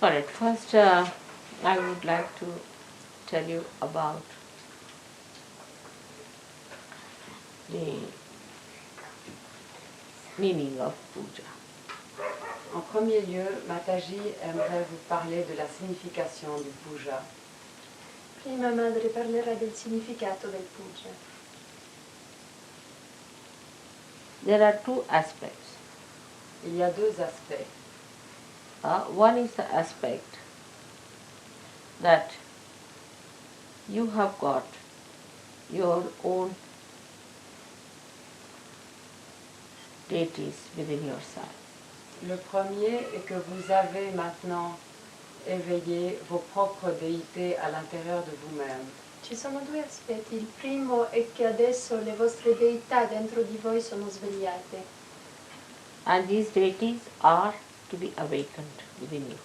Alright, first I would like to tell you about the meaning of puja. En premier lieu, Mataji aimerait vous parler de la signification du puja. Prima madre parlerà del significato del puja. There are two aspects. Il y a deux aspects. One is the aspect that you have got your own deities within yourself. Le premier est que vous avez maintenant éveillé vos propres déités à l'intérieur de vous-même. Ci sono due aspetti. Il primo è che adesso le vostre deità dentro di voi sono svegliate. And these deities are to be awakened within you.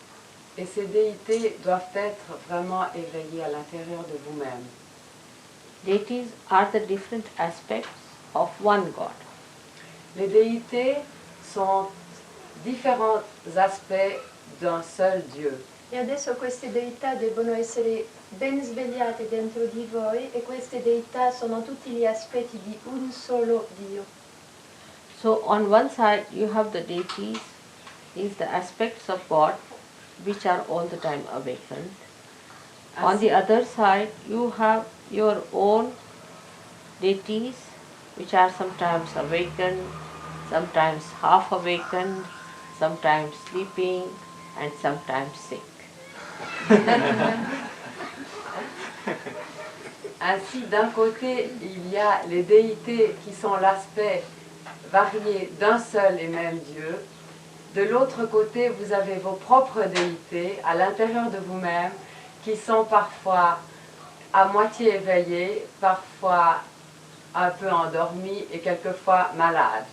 Et ces déités doivent être vraiment éveillées à l'intérieur de vous-même. Deities are the different aspects of one God. Les déités sont différents aspects d'un seul Dieu. E adesso queste deità debbono essere ben svegliate dentro di voi e queste deità sono tutti gli aspetti di un solo Dio. So on one side you have the deities, is the aspects of God which are all the time awakened. On the other side you have your own deities which are sometimes awakened, sometimes half awakened, sometimes sleeping and sometimes sick. Ainsi, d'un côté, il y a les déités qui sont l'aspect varié d'un seul et même Dieu. De l'autre côté, vous avez vos propres déités à l'intérieur de vous-même qui sont parfois à moitié éveillés, parfois un peu endormis et quelquefois malades.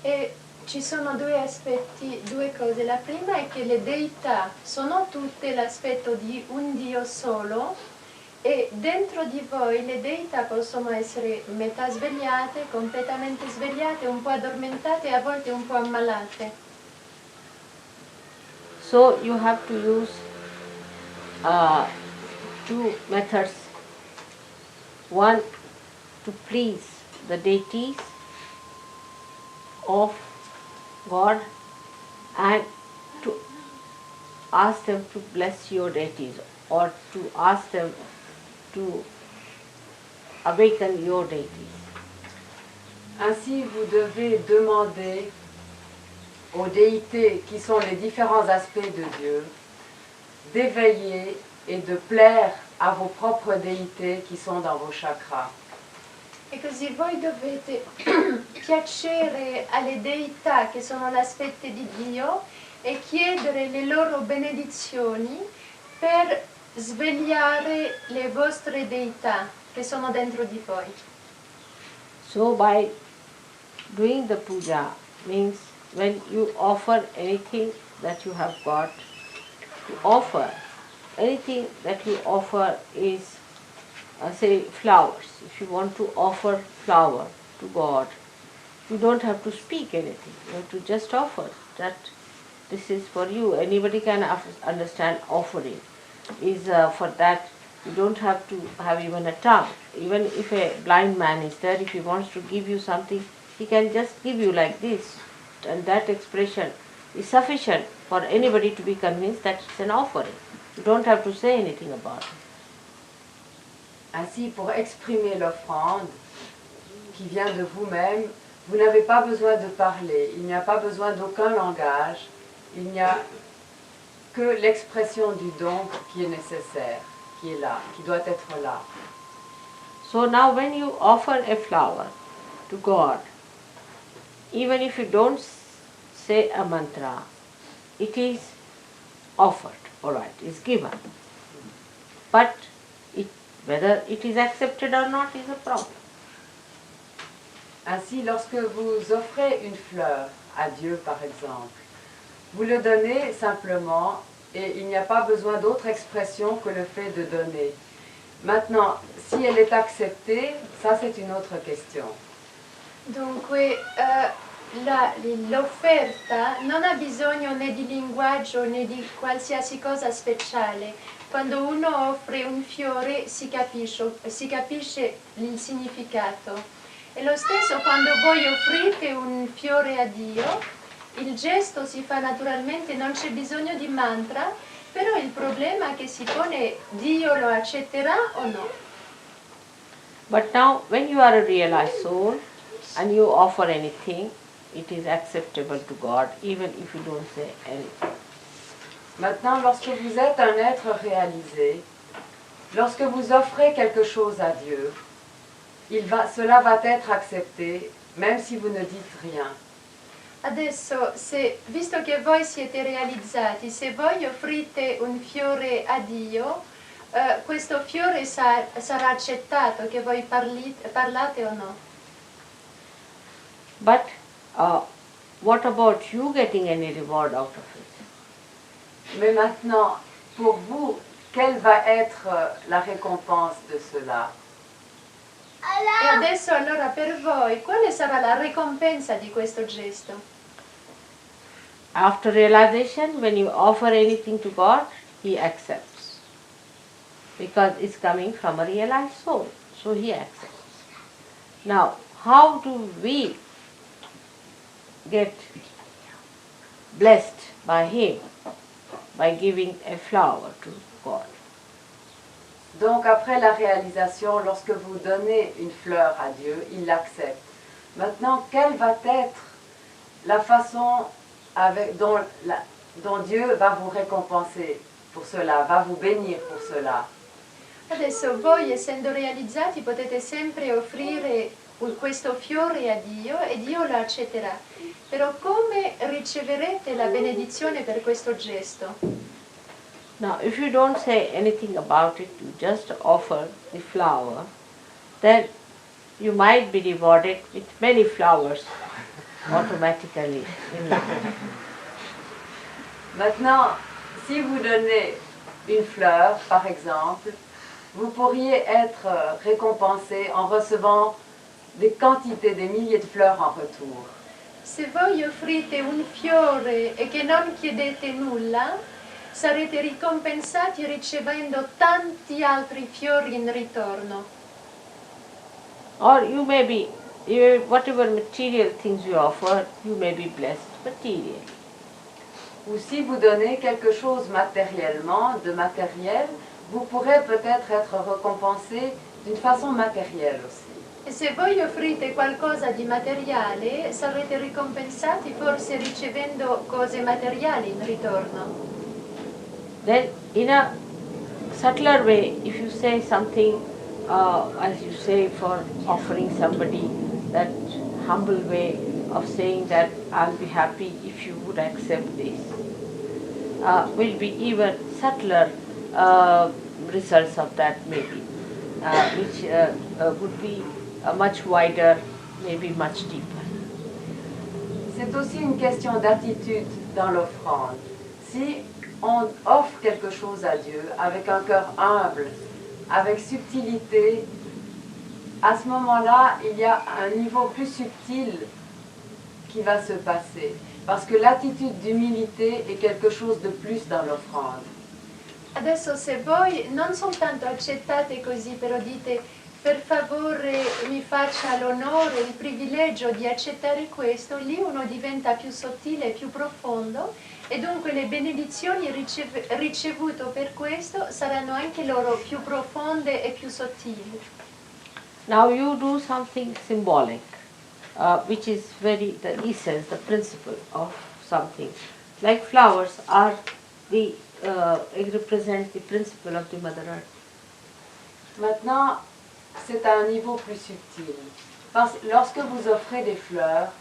E ci sono due aspetti, due cose. La prima è che le deità sono tutte l'aspetto di un Dio solo e dentro di voi le deità possono essere metà svegliate, completamente svegliate, un po' addormentate e a volte un po' ammalate. So you have to use two methods. One, to please the deities of God and to ask them to bless your deities or to ask them to awaken your deities. Ainsi, vous devez demander aux déités qui sont les différents aspects de Dieu d'éveiller et de plaire à vos propres déités qui sont dans vos chakras. E così voi dovete piacere alle deità che sono l'aspetto di Dio e chiedere le loro benedizioni per svegliare le vostre deità che sono dentro di voi. So by doing the puja means when you offer anything that you have got, to offer anything that you offer is say flowers. If you want to offer flower to God, you don't have to speak anything. You have to just offer that this is for you. Anybody can understand offering is for that. You don't have to have even a tongue. Even if a blind man is there, if he wants to give you something, he can just give you like this. And that expression is sufficient for anybody to be convinced that it's an offering. You don't have to say anything about it. Ainsi, pour exprimer l'offrande qui vient de vous-même, vous n'avez pas besoin de parler, il n'y a pas besoin d'aucun langage, il n'y a que l'expression du don qui est nécessaire, qui est là, qui doit être là. So now when you offer a flower to God, even if you don't say a mantra, it is offered, alright, is given. But whether it is accepted or not is a problem. Ainsi, lorsque vous offrez une fleur à Dieu, par exemple, vous le donnez simplement et il n'y a pas besoin d'autre expression que le fait de donner. Maintenant, si elle est acceptée, ça c'est une autre question. Dunque, l'offerta non ha bisogno né di linguaggio né di qualsiasi cosa speciale. Quando uno offre un fiore si capisce il significato. E lo stesso quando voi offrite un fiore a Dio, il gesto si fa naturalmente, non c'è bisogno di mantra, però il problema che si pone è Dio lo accetterà o no? But now, when you are a realized soul and you offer anything, it is acceptable to God, even if you don't say anything. Maintenant, lorsque vous êtes un être réalisé, lorsque vous offrez quelque chose à Dieu, cela va être accepté, même si vous ne dites rien. Adesso, visto che voi siete realizzati, se voi offrite un fiore a Dio, questo fiore sarà accettato, che voi parlate o no. But what about you getting any reward out of it? Mais maintenant, pour vous, quelle va être la récompense de cela? E adesso allora per voi, quale sarà la ricompensa di questo gesto? After realization, when you offer anything to God, He accepts. Because it's coming from a realized soul, so He accepts. Now, how do we get blessed by Him? By giving a flower to God. Donc après la réalisation, lorsque vous donnez une fleur à Dieu, il l'accepte. Maintenant, quelle va être la façon dont Dieu va vous récompenser pour cela, va vous bénir pour cela? Adesso voi, essendo realizzati, potete sempre offrire questo fiore a Dio e Dio lo accetterà. Però come riceverete la benedizione per questo gesto? Now, if you don't say anything about it, you just offer the flower, then you might be rewarded with many flowers automatically in life. Maintenant, si vous donnez une fleur, par exemple, vous pourriez être récompensé en recevant des quantités, des milliers de fleurs en retour. Se voi offrite un fiore e che non chiedete nulla, sarete ricompensati ricevendo tanti altri fiori in ritorno. Or you may be, whatever material things you offer, you may be blessed materially. Ou si vous donnez quelque chose matériellement, de matériel, vous pourrez peut-être être récompensé d'une façon matérielle aussi. E se voi offrite qualcosa di materiale, sarete ricompensati forse ricevendo cose materiali in ritorno. Then in a subtler way, if you say something, as you say for offering somebody, that humble way of saying that I'll be happy if you would accept this, will be even subtler results of that maybe, which would be much wider, maybe much deeper. C'est aussi une question d'attitude dans l'offrande. Si on offre quelque chose à Dieu avec un cœur humble, avec subtilité, à ce moment-là, il y a un niveau plus subtil qui va se passer. Parce que l'attitude d'humilité est quelque chose de plus dans l'offrande. Adesso se voi non soltanto accettate così, però dite per favore mi faccia l'onore, il privilegio di accettare questo, lì uno diventa più sottile, più profondo e dunque le benedizioni ricevute per questo saranno anche loro più profonde e più sottili. Now you do something symbolic, which is the essence, the principle of something. Like flowers are it represents the principle of the Mother Earth. Maintenant, c'est à un niveau plus subtil. Parce que lorsque vous offrez des fleurs,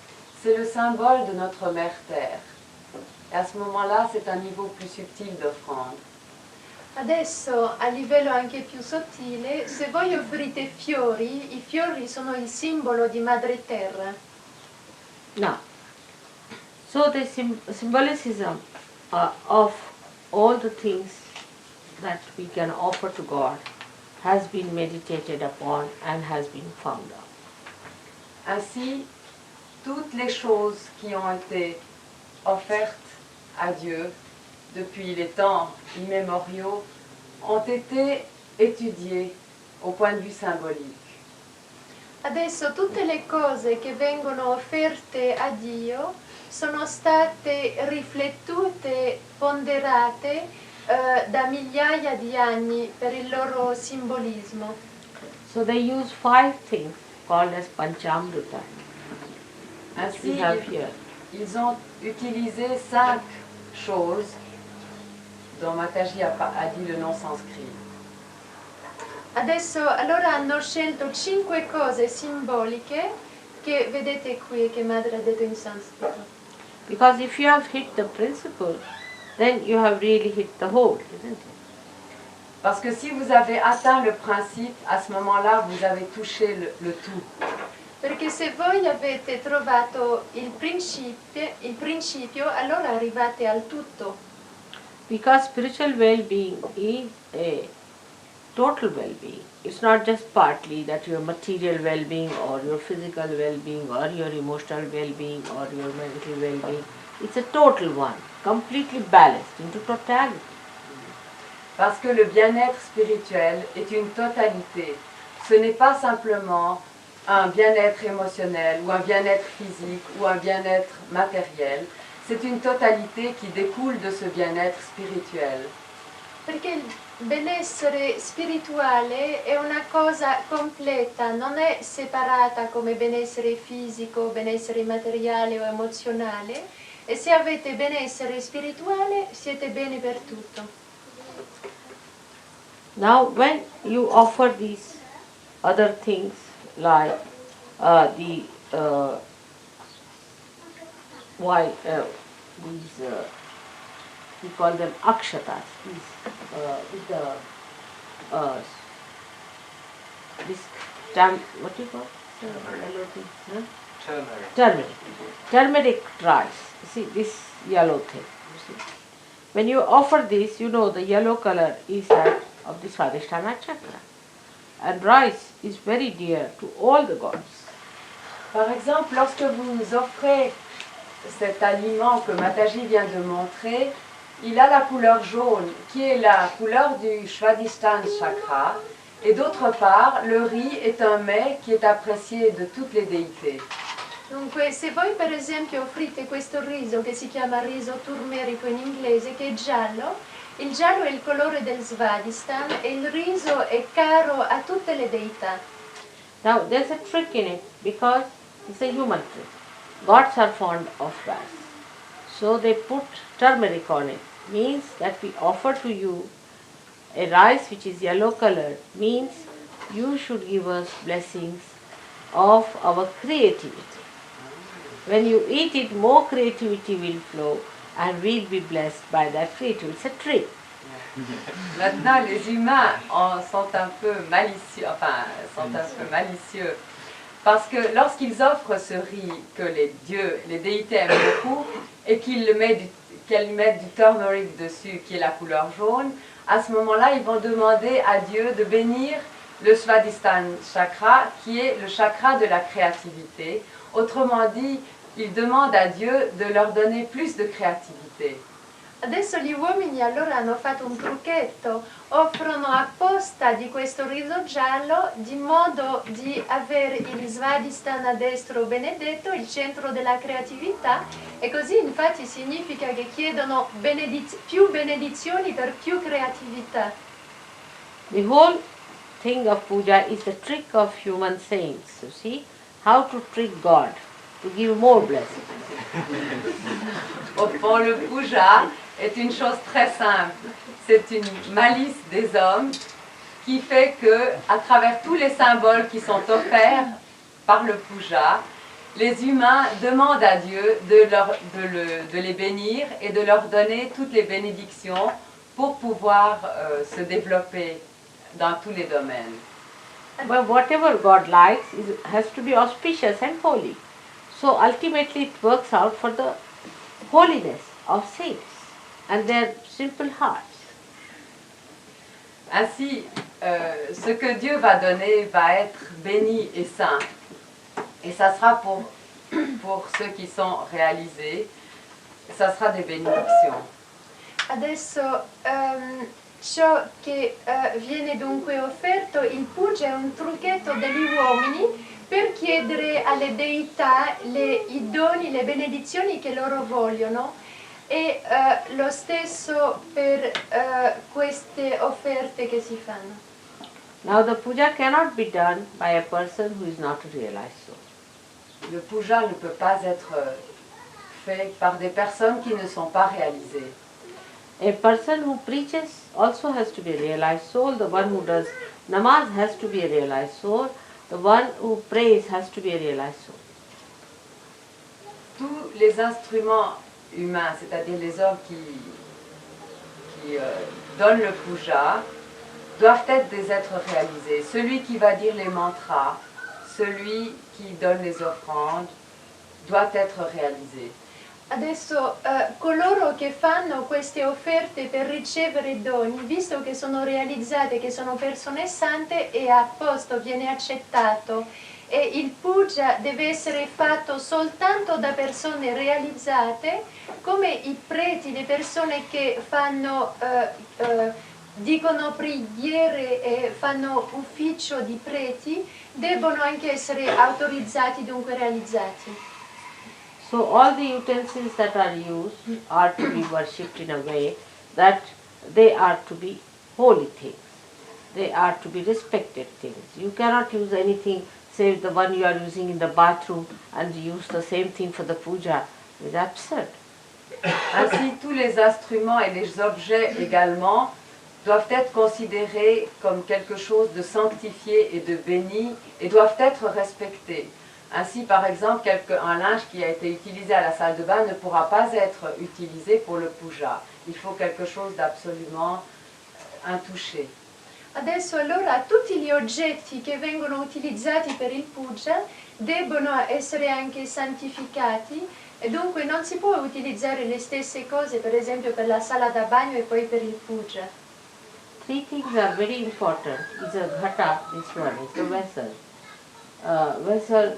c'est le symbole de notre Mère Terre. Et à ce moment-là, c'est un niveau plus subtil d'offrande. Adesso a livello anche più sottile, se voi offrite fiori, i fiori sono il simbolo di Madre Terra. Now, so the symbolicism of all the things that we can offer to God has been meditated upon and has been found out. Ainsi, toutes les choses qui ont été offertes à Dieu depuis les temps immémoriaux ont été étudiées au point de vue symbolique. Adesso tutte le cose che vengono offerte a Dio sono state riflettute, ponderate da migliaia di anni per il loro simbolismo. So they use 5 things called as Panchamrita. Ainsi, We have here. ils ont utilisé 5 choses dont Mataji a dit le nom sanskrit. Adesso allora hanno scelto 5 cose simboliche che vedete qui che Madre ha detto in sanscrito. Because if you have hit the principle, then you have really hit the whole, isn't it? Parce que si vous avez atteint le principe, à ce moment-là, vous avez touché le tout. Perché se voi avete trovato il principio, allora arrivate al tutto. Because spiritual well-being is a total well-being. It's not just partly that your material well-being or your physical well-being or your emotional well-being or your mental well-being. It's a total one, completely balanced into totality. Parce que le bien-être spirituel est une totalité. Ce n'est pas simplement un bien-être émotionnel ou un bien-être physique ou un bien-être matériel. C'est une totalité qui découle de ce bien-être spirituel. Perché il benessere spirituale è una cosa completa, non è separata come benessere fisico, benessere materiale o emozionale, e se avete benessere spirituale siete bene per tutto. Now when you offer these other things like we call them akshatas, with the what do you call it? Turmeric rice. See this yellow thing. You see? When you offer this, you know the yellow color is that of the Swadhisthana chakra. And rice is very dear to all the gods. Par exemple, lorsque vous offrez cet aliment que Mataji vient de montrer, il a la couleur jaune, qui est la couleur du Swadhisthana chakra, et d'autre part, le riz est un mets qui est apprécié de toutes les déités. Dunque, se voi per esempio offrite questo riso che si chiama riso turmerico in inglese, che è giallo, il giallo è il colore del Svadhistan e il riso è caro a tutte le deità. Now there's a trick in it because it's a human trick. Gods are fond of rice. So they put turmeric on it. Means that we offer to you a rice which is yellow colored, means you should give us blessings of our creativity. When you eat it, more creativity will flow and we'll be blessed by that creativity. It's a trick. Maintenant, les humains sont un peu malicieux, parce que lorsqu'ils offrent ce riz que les dieux, les déités aiment beaucoup, et qu'elles mettent du turmeric dessus, qui est la couleur jaune, à ce moment-là, ils vont demander à Dieu de bénir le Swadhisthana chakra, qui est le chakra de la créativité. Autrement dit, ils demandent à Dieu de leur donner plus de créativité. Adesso gli uomini allora hanno fatto un trucchetto, offrono apposta di questo riso giallo di modo di avere il Svadhisthana destro benedetto, il centro della creatività, e così infatti significa che chiedono più benedizioni per più creatività. The whole thing of puja is the trick of human saints. You see, how to trick God to give more blessings. Au fond, le puja est une chose très simple. C'est une malice des hommes qui fait que, à travers tous les symboles qui sont offerts par le puja, les humains demandent à Dieu de les bénir et de leur donner toutes les bénédictions pour pouvoir se développer dans tous les domaines. But whatever God likes has to be auspicious and holy. So ultimately it works out for the holiness of saints and their simple hearts. Ainsi, ce que Dieu va donner va être béni et saint. Et ça sera pour pour ceux qui sont réalisés, ça sera des bénédictions. Adesso ciò che viene dunque offerto, il puja è un trucchetto degli uomini per chiedere alle deità i doni, le benedizioni che loro vogliono, e lo stesso per queste offerte che si fanno. Now the puja cannot be done by a person who is not a realized soul. Le puja ne peut pas être fait par des personnes qui ne sont pas réalisées. A person who preaches also has to be a realized soul. The one who does namaz has to be a realized soul. The one who prays has to be a realized soul. Tous les instruments humains, c'est-à-dire les hommes qui donnent le puja, doivent être des êtres réalisés. Celui qui va dire les mantras, celui qui donne les offrandes, doit être réalisé. Adesso coloro che fanno queste offerte per ricevere doni, visto che sono realizzate, che sono persone sante, è a posto, viene accettato. E il puja deve essere fatto soltanto da persone realizzate, come i preti, le persone che fanno, dicono preghiere e fanno ufficio di preti, debbono anche essere autorizzati, dunque realizzati. So all the utensils that are used are to be worshipped in a way that they are to be holy things. They are to be respected things. You cannot use anything save the one you are using in the bathroom and use the same thing for the puja. It is absurd. Ainsi, tous les instruments et les objets également doivent être considérés comme quelque chose de sanctifié et de béni et doivent être respectés. Ainsi, par exemple, un linge qui a été utilisé à la salle de bain ne pourra pas être utilisé pour le puja. Il faut quelque chose d'absolument intouché. Adesso allora tutti gli oggetti che vengono utilizzati per il puja debbono essere anche santificati e dunque non si può utilizzare le stesse cose, per esempio per la sala da bagno e poi per il puja. Three things are very important. Is a ghata, this one is the vessel. Vessel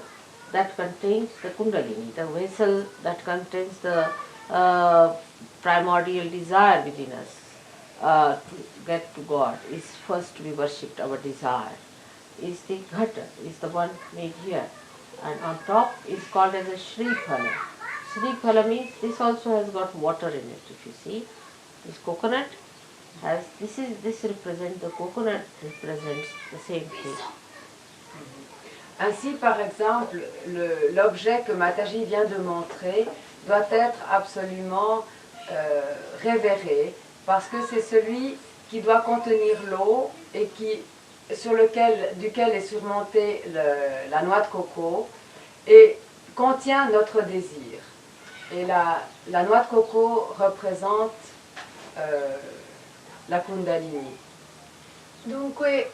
that contains the kundalini, the vessel that contains the primordial desire within us to get to God is first to be worshipped. Our desire is the ghata, is the one made here, and on top is called as a Shriphala. Shriphala means this also has got water in it. If you see, this coconut has this represents, the coconut represents the same thing. Ainsi, par exemple, l'objet que Mataji vient de montrer doit être absolument révéré parce que c'est celui qui doit contenir l'eau et duquel est surmontée la noix de coco et contient notre désir. Et la noix de coco représente la Kundalini. Dunque,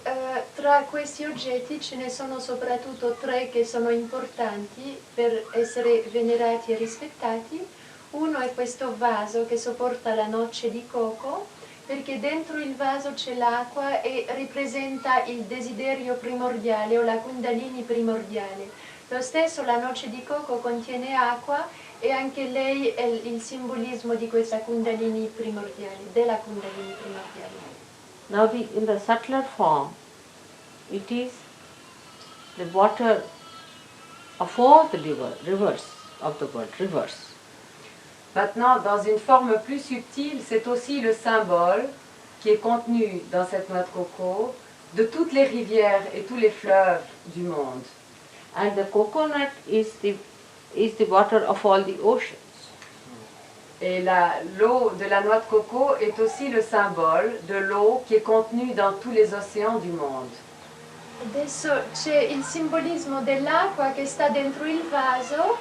tra questi oggetti ce ne sono soprattutto tre che sono importanti per essere venerati e rispettati. Uno è questo vaso che sopporta la noce di coco, perché dentro il vaso c'è l'acqua e rappresenta il desiderio primordiale o la Kundalini primordiale. Lo stesso la noce di coco contiene acqua e anche lei è il simbolismo di questa Kundalini primordiale, della Kundalini primordiale. Now in the subtler form, it is the water of all the rivers of the world, rivers. Maintenant, dans une forme plus subtile, c'est aussi le symbole qui est contenu dans cette noix de coco de toutes les rivières et tous les fleuves du monde. And the coconut is the water of all the oceans. Et l'eau de la noix de coco est aussi le symbole de l'eau qui est contenue dans tous les océans du monde. Adesso c'è il simbolismo dell'acqua che sta dentro il vaso,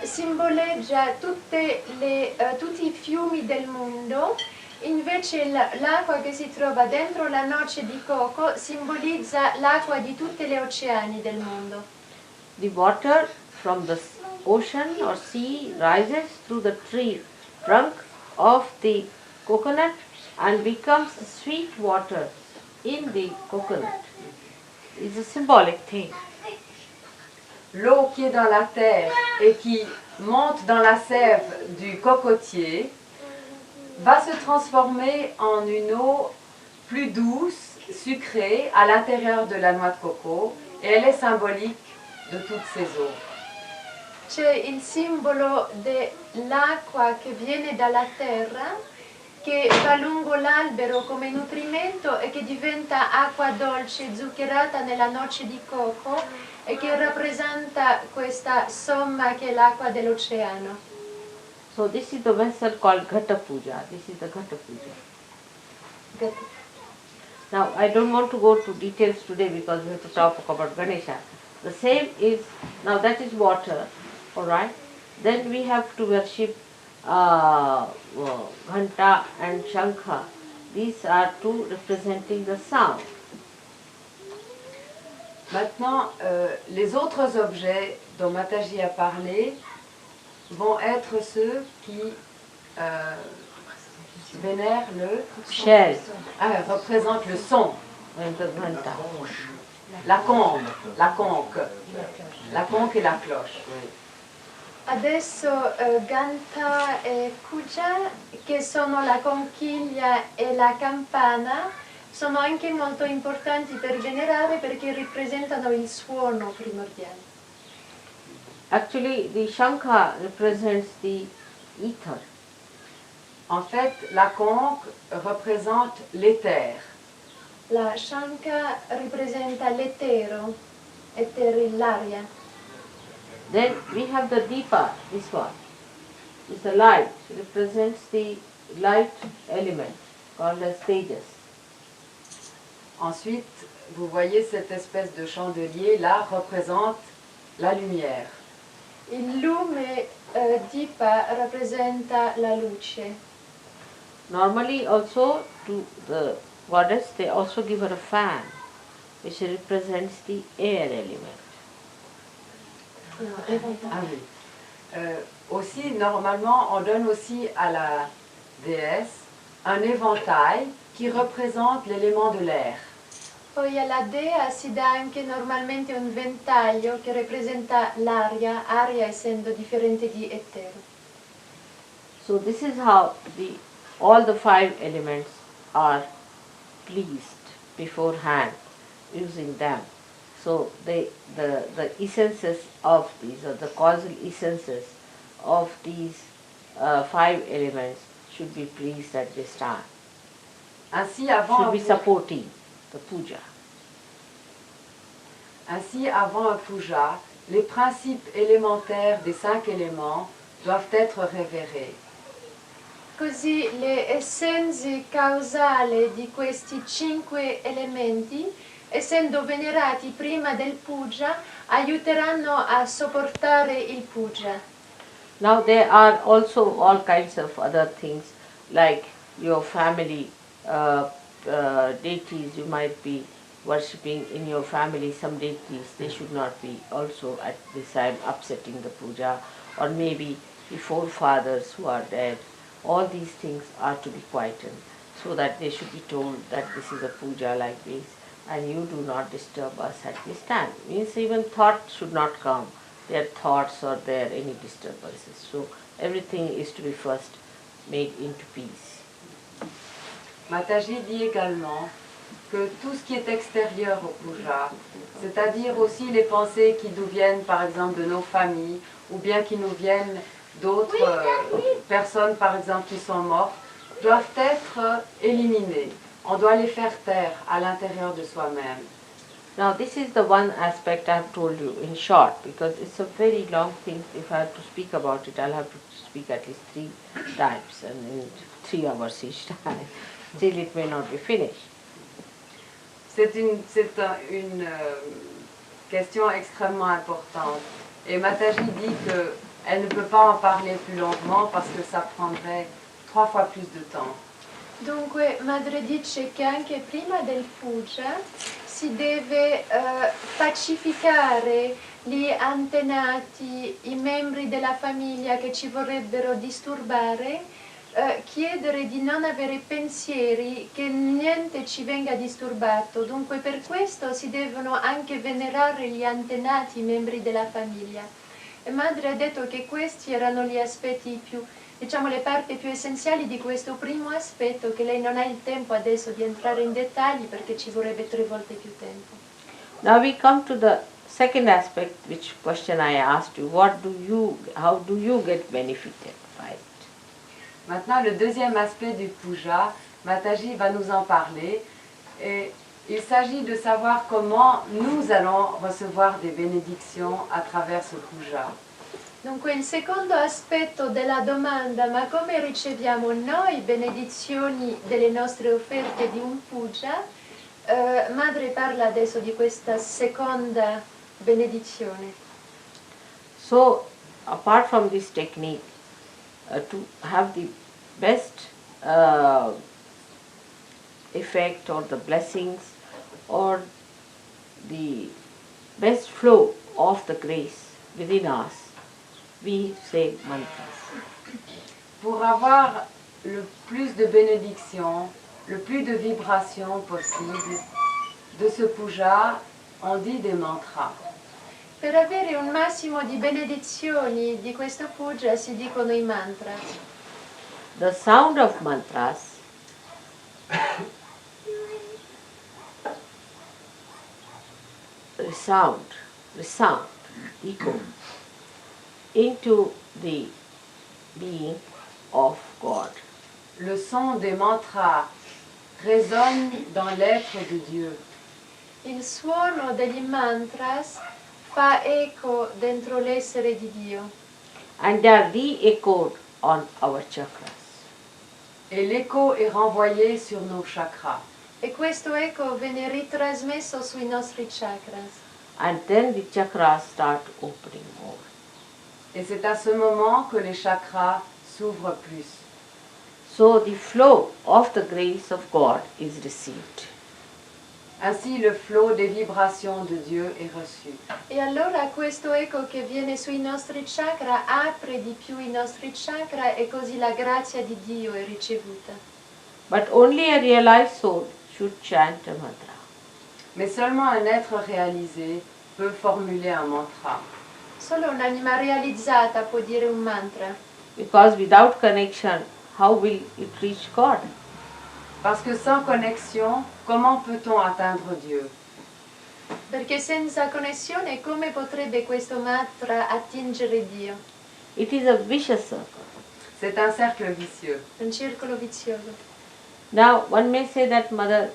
simboleggia tutti i fiumi del mondo, invece l'acqua che si trova dentro la noce di coco simbolizza l'acqua di tutte le oceani del mondo. The water from the ocean or sea rises through the trunk of the coconut and becomes sweet water in the coconut. It's a symbolic thing. l'eau qui est dans la terre et qui monte dans la sève du cocotier va se transformer en une eau plus douce, sucrée, à l'intérieur de la noix de coco, et elle est symbolique de toutes ces eaux. C'è il simbolo dell'acqua che viene dalla terra, che va lungo l'albero come nutrimento e che diventa acqua dolce zuccherata nella noce di cocco e che rappresenta questa somma che è l'acqua dell'oceano. So this is the vessel called Ghata Puja. This is the Ghata Puja. Now I don't want to go to details today because we have to talk about Ganesha. The same is, now that is water, alright. Then we have to worship Ghanta and Shankha. These are two representing the sound. Maintenant, les autres objets dont Mataji a parlé vont être ceux qui vénèrent le Shell représentent le son, and the Ghanta. la conque et la cloche. Adesso Ganta e Puja, che sono la conchiglia e la campana, sono anche molto importanti per venerare perché rappresentano il suono primordiale. Actually, the Shankha represents the ether. En fait, la conque représente l'éther. La Shankha rappresenta l'etero, l'aria. Then we have the Deepa, this one. It's the light, it represents the light element called as Tejas. Ensuite, vous voyez cette espèce de chandelier là représente la lumière. Il lume Deepa rappresenta la luce. Normally also to the goddess they also give her a fan which represents the air element. Ah oui. Aussi, normalement, on donne aussi à la déesse un éventail qui représente l'élément de l'air. Poi alla dea si dà anche normalmente un ventaglio che rappresenta l'aria, aria essendo differente di etero. So this is how all the five elements are pleased beforehand using them. So the essences of these, or the causal essences of these five elements should be pleased at this time. Ainsi, Should be supporting the puja. Ainsi, avant un puja, les principes élémentaires des 5 éléments doivent être révérés. Così le essenze causali di questi 5 elementi, essendo venerati prima del puja, aiuteranno a sopportare il puja. Now there are also all kinds of other things like your family deities you might be worshipping in your family, some deities, they should not be also at this time upsetting the puja, or maybe the forefathers who are dead. All these things are to be quietened so that they should be told that this is a puja like this and you do not disturb us at this time. Means even thought should not come, their thoughts or their any disturbances. So everything is to be first made into peace. Mataji dit également que tout ce qui est extérieur au puja, c'est-à-dire aussi les pensées qui nous viennent par exemple de nos familles ou bien qui nous viennent d'autres personnes par exemple qui sont mortes, doivent être éliminées. On doit les faire taire à l'intérieur de soi-même. Now this is the one aspect I have told you in short because it's a very long thing. If I have to speak about it, I'll have to speak at least 3 times and in 3 hours each time. Still it may not be finished. C'est une question extrêmement importante. Et Mataji dit qu'elle ne peut pas en parler plus longuement parce que ça prendrait 3 fois plus de temps. Dunque, madre dice che anche prima del puja si deve pacificare gli antenati, i membri della famiglia che ci vorrebbero disturbare, chiedere di non avere pensieri, che niente ci venga disturbato. Dunque per questo si devono anche venerare gli antenati, i membri della famiglia. E madre ha detto che questi erano gli aspetti più, diciamo le parti più essenziali di questo primo aspetto, che lei non ha il tempo adesso di entrare in dettagli perché ci vorrebbe 3 volte più tempo. Now we come to the second aspect, which question I asked you. How do you get benefited by it? Maintenant, le deuxième aspect du puja, Mataji va nous en parler. Et il s'agit de savoir comment nous allons recevoir des bénédictions à travers ce puja. Dunque il secondo aspetto della domanda, ma come riceviamo noi benedizioni delle nostre offerte di un puja? Madre parla adesso di questa seconda benedizione. So, apart from this technique, to have the best effect or the blessings or the best flow of the grace within us, we say mantras. Pour avoir le plus de bénédictions, le plus de vibrations possible de ce puja, on dit des mantras. Per avere un massimo di benedizioni di questo puja si dicono i mantra. The sound of mantras resound, echo into the being of God. Le son des mantras résonne dans l'être de Dieu. Il suono degli mantras fa eco dentro l'essere di Dio. And they are re-echoed on our chakras. Et l'écho est renvoyé sur nos chakras. E questo eco viene ritrasmesso sui nostri chakras. And then the chakras start opening more. Et c'est à ce moment que les chakras s'ouvrent plus. So the flow of the grace of God is received. Ainsi, le flot des vibrations de Dieu est reçu. E allora questo eco che viene sui nostri chakra apre di più i nostri chakra e così la grazia di Dio è ricevuta. But only a realized soul should chant a mantra. Mais seulement un être réalisé peut formuler un mantra. Solo un'anima realizzata può dire un mantra, Because without connection, how will it reach God? Parce que sans connexion, comment peut-on atteindre Dieu? perché senza connessione come potrebbe questo mantra attingere Dio? It is a vicious circle. C'est un cercle vicieux. Un circolo vizioso. Now, one may say that, Mother,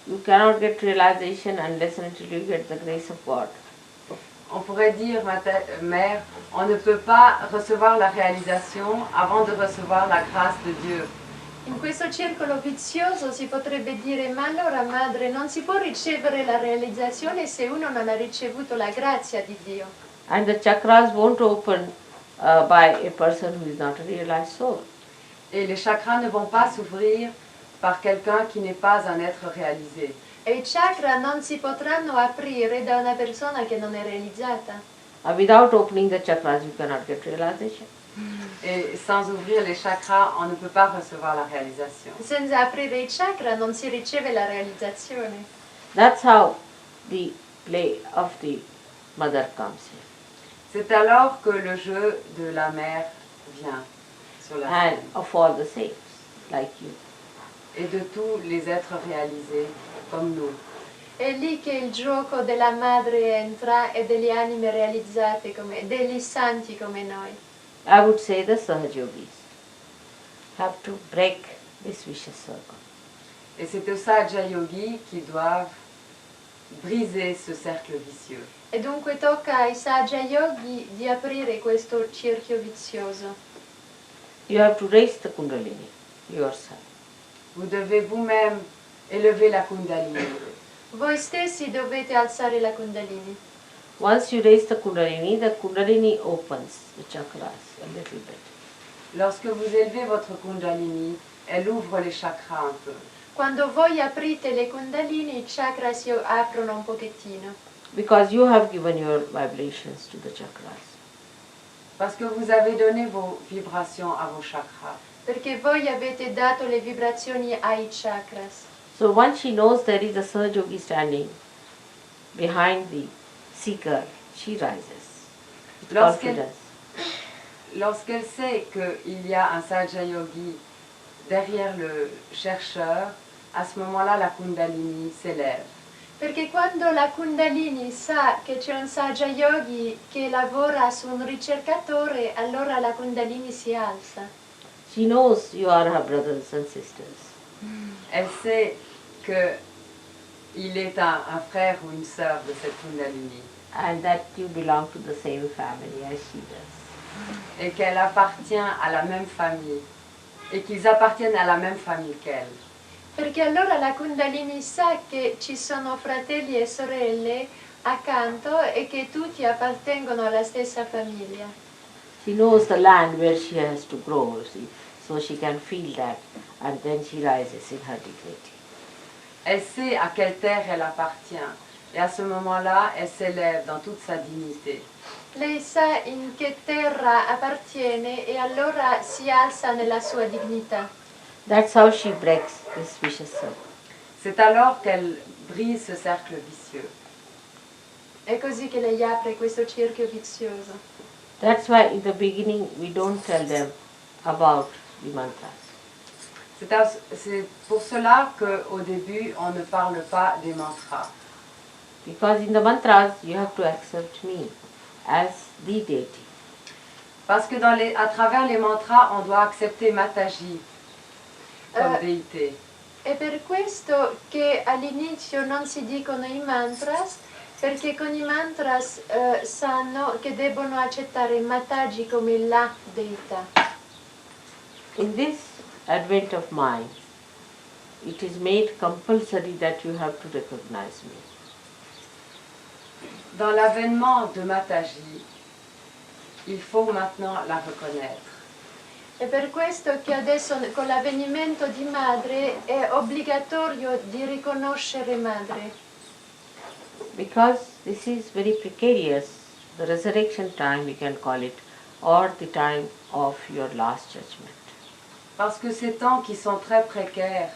you cannot get realization unless and until you get the grace of God. On pourrait dire, mère, on ne peut pas recevoir la réalisation avant de recevoir la grâce de Dieu. In questo circolo vizioso si potrebbe dire, ma allora madre, non si può ricevere la realizzazione se uno non ha ricevuto la grazia di Dio. And the chakras won't open by a person who is not a realized soul. Et les chakras ne vont pas s'ouvrir par quelqu'un qui n'est pas un être réalisé. E i chakra non si potranno aprire da una persona che non è realizzata. Without opening the chakras, you cannot get realization. Et sans ouvrir les chakras, on ne peut pas recevoir la réalisation. Senza aprire i chakra non si riceve la realizzazione. That's how the play of the mother comes in. C'est alors que le jeu de la mère vient sur la And scène. of all the saints, like you. Et de tous les êtres réalisés comme nous. È lì che il gioco della madre entra e delle anime realizzate come, degli santi come noi. I would say the Sahajogis have to break this vicious circle. Et c'est aux Sahaja Yogis qui doivent briser ce cercle vicieux. E dunque tocca ai Sahaja Yogi di aprire questo cerchio vizioso. You have to raise the Kundalini yourself. Vous devez vous-même élever la Kundalini. Voi stessi dovete alzare la Kundalini. Once you raise the Kundalini opens the chakras a little bit. Lorsque vous élevez votre Kundalini, elle ouvre les chakras un peu. Quando voi aprite le Kundalini, i chakra si aprono un pochettino. Because you have given your vibrations to the chakras. Parce que vous avez donné vos vibrations à vos chakras. perché voi avete dato le vibrazioni ai chakras. So once she knows there is a Sahajogi standing behind the seeker, she rises with Lorsqu'elle confidence. lorsqu'elle sait qu'il y a un Sahaja Yogi derrière le chercheur, à ce moment-là, la Kundalini s'élève. Perché quando la Kundalini sa che c'è un Sahaja Yogi che lavora su un ricercatore, allora la Kundalini si alza. She knows you are her brothers and sisters. Elle sait qu'il est un frère ou une sœur de cette Kundalini And that you belong to the same family as she does. et qu'elle appartient à la même famille et qu'ils appartiennent à la même famille qu'elle. Perché allora la Kundalini sa che ci sono fratelli e sorelle accanto e che tutti appartengono alla stessa famiglia. She knows the land where she has to grow, see, so she can feel that, and then she rises in her dignity. Elle sait à quelle terre elle appartient et à ce moment-là, elle s'élève dans toute sa dignité. Lei sa in che terra appartiene e allora si alza nella sua dignità. That's how she breaks this vicious circle. C'est alors qu'elle brise ce cercle vicieux. È così che lei apre questo cerchio vizioso. That's why in the beginning we don't tell them about the mantras. C'est pour cela qu'au début, on ne parle pas des mantras. Because in the mantras you have to accept me as the deity. Parce que à travers les mantras, on doit accepter Mataji comme déité. È per questo che all'inizio non si dicono i mantras, perché con i mantras sanno che debbono accettare Mataji come la deità. In this advent of mind, it is made compulsory that you have to recognize me. Dans l'avènement de Mataji, il faut maintenant la reconnaître. È per questo che adesso con l'avvenimento di madre è obbligatorio di riconoscere madre. Because this is very precarious, the resurrection time we can call it, or the time of your last judgment. Parce que ces temps qui sont très précaires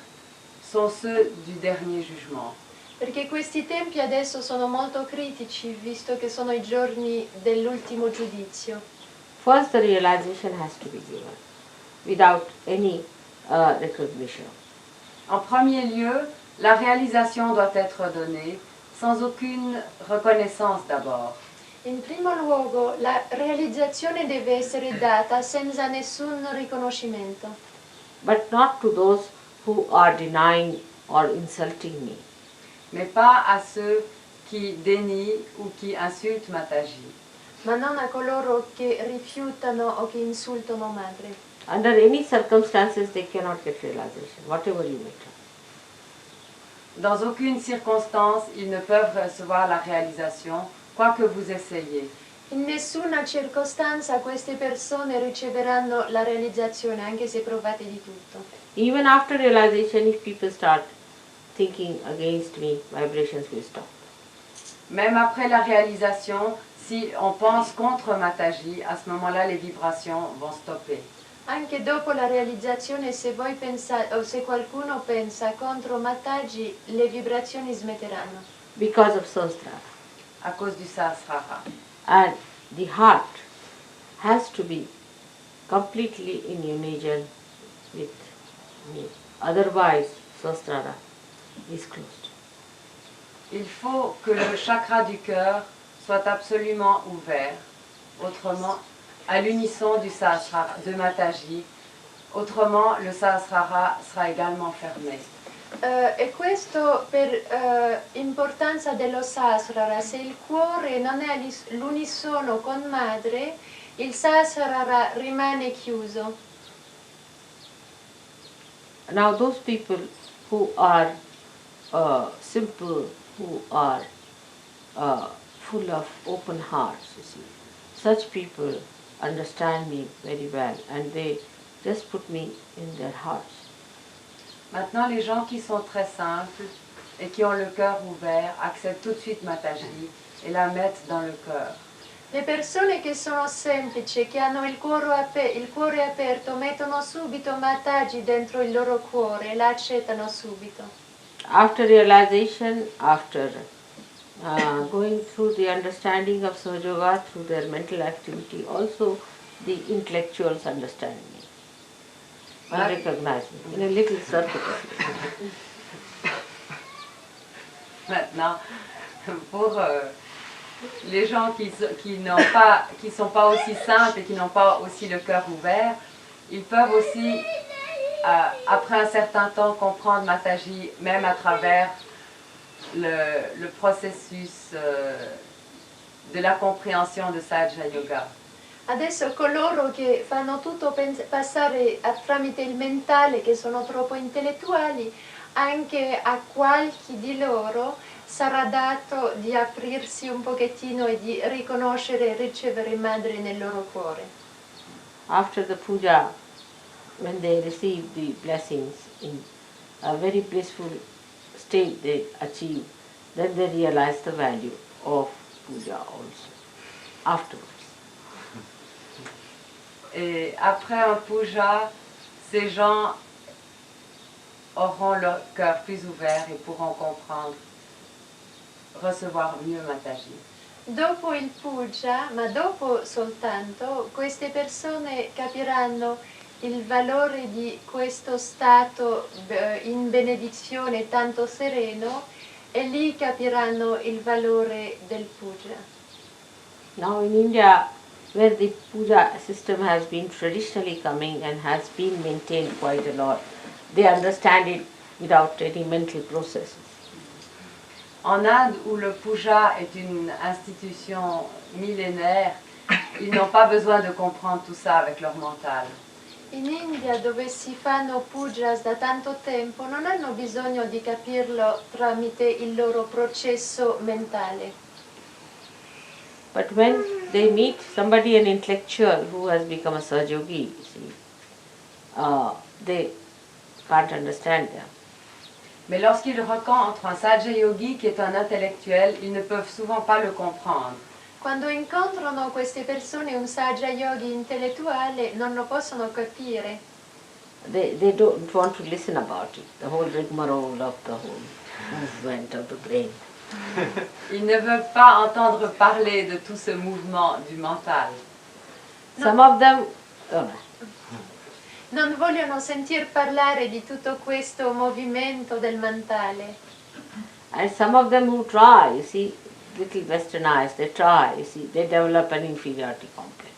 sont ceux du dernier jugement. Perché questi tempi adesso sono molto critici, visto che sono i giorni dell'ultimo giudizio. First the realization has to be given without any recognition. En premier lieu, la réalisation doit être donnée sans aucune reconnaissance d'abord. In primo luogo, la realizzazione deve essere data senza nessun riconoscimento, But not to those who are denying or insulting me. Mais pas à ceux qui dénient ou qui insultent Mataji. ma non a coloro che rifiutano o che insultano madre. Under any circumstances they cannot get realization, whatever you may try. Dans aucune circonstance, ils ne peuvent recevoir la réalisation, quoi que vous essayez. In nessuna circostanza queste persone riceveranno la realizzazione, anche se provate di tutto. Even after realization, if people start thinking against me, vibrations will stop. Même après la réalisation, si on pense contre Mataji, à ce moment-là, les vibrations vont stopper. Anche dopo la realizzazione, se voi pensate o se qualcuno pensa contro Mataji, le vibrazioni smetteranno. Because of Sahasrara. À cause du Sahasrara. And the heart has to be completely in unison with me. Otherwise, Sahasrara is closed. Il faut que le chakra du cœur soit absolument ouvert, autrement, à l'unisson du Sahasrara, de Mataji, autrement le Sahasrara sera également fermé. E questo per importanza dello Sahasrara. Se il cuore non è all'unisono con madre, il Sahasrara rimane chiuso. Now those people who are simple, who are full of open hearts, you see, such people understand me very well and they just put me in their hearts. Maintenant, les gens qui sont très simples et qui ont le cœur ouvert acceptent tout de suite Mataji et la mettent dans le cœur. Le persone che sono semplici, che hanno il cuore aperto, mettono subito Mataji dentro il loro cuore e la accettano subito. After realization, after going through the understanding of Sahaja Yoga through their mental activity, also the intellectuals understand me and recognize me in a little circle. Maintenant, pour les gens qui sont pas aussi simples et qui n'ont pas aussi le cœur ouvert, ils peuvent aussi, après un certain temps, comprendre Mataji, même à travers le processus de la compréhension de Sahaja Yoga. Adesso coloro che fanno tutto passare tramite il mentale, che sono troppo intellettuali, anche a qualche di loro sarà dato di aprirsi un pochettino e di riconoscere e ricevere madre nel loro cuore. After the puja, when they receive the blessings in a very blissful state they achieve, then they realize the value of puja also, afterwards. Et après un puja, ces gens auront leur cœur plus ouvert et pourront comprendre, recevoir mieux Mataji. Dopo il puja, ma dopo soltanto, queste persone capiranno il valore di questo stato in benedizione tanto sereno e lì capiranno il valore del puja. Now in India, where the puja system has been traditionally coming and has been maintained quite a lot, they understand it without any mental processes. En Inde, où le puja est une institution millénaire, ils n'ont pas besoin de comprendre tout ça avec leur mental. In India, dove si fanno pujas da tanto tempo, non hanno bisogno di capirlo tramite il loro processo mentale. But when they meet somebody, an intellectual who has become a Sahajogi, you see, they can't understand them. Mais lorsqu'ils rencontrent un Sahaja Yogi qui est un intellectuel, ils ne peuvent souvent pas le comprendre. Quando incontrano queste persone, un Sahaja Yogi intellettuale, non lo possono capire. They don't want to listen about it, the whole rigmarole of the whole movement of the brain. Ils ne veulent pas entendre parler de tout ce mouvement du mental. Some of them, Non vogliono sentir parlare di tutto questo movimento del mentale. and some of them who try, you see, little westernized, they try, you see, they develop an inferiority complex.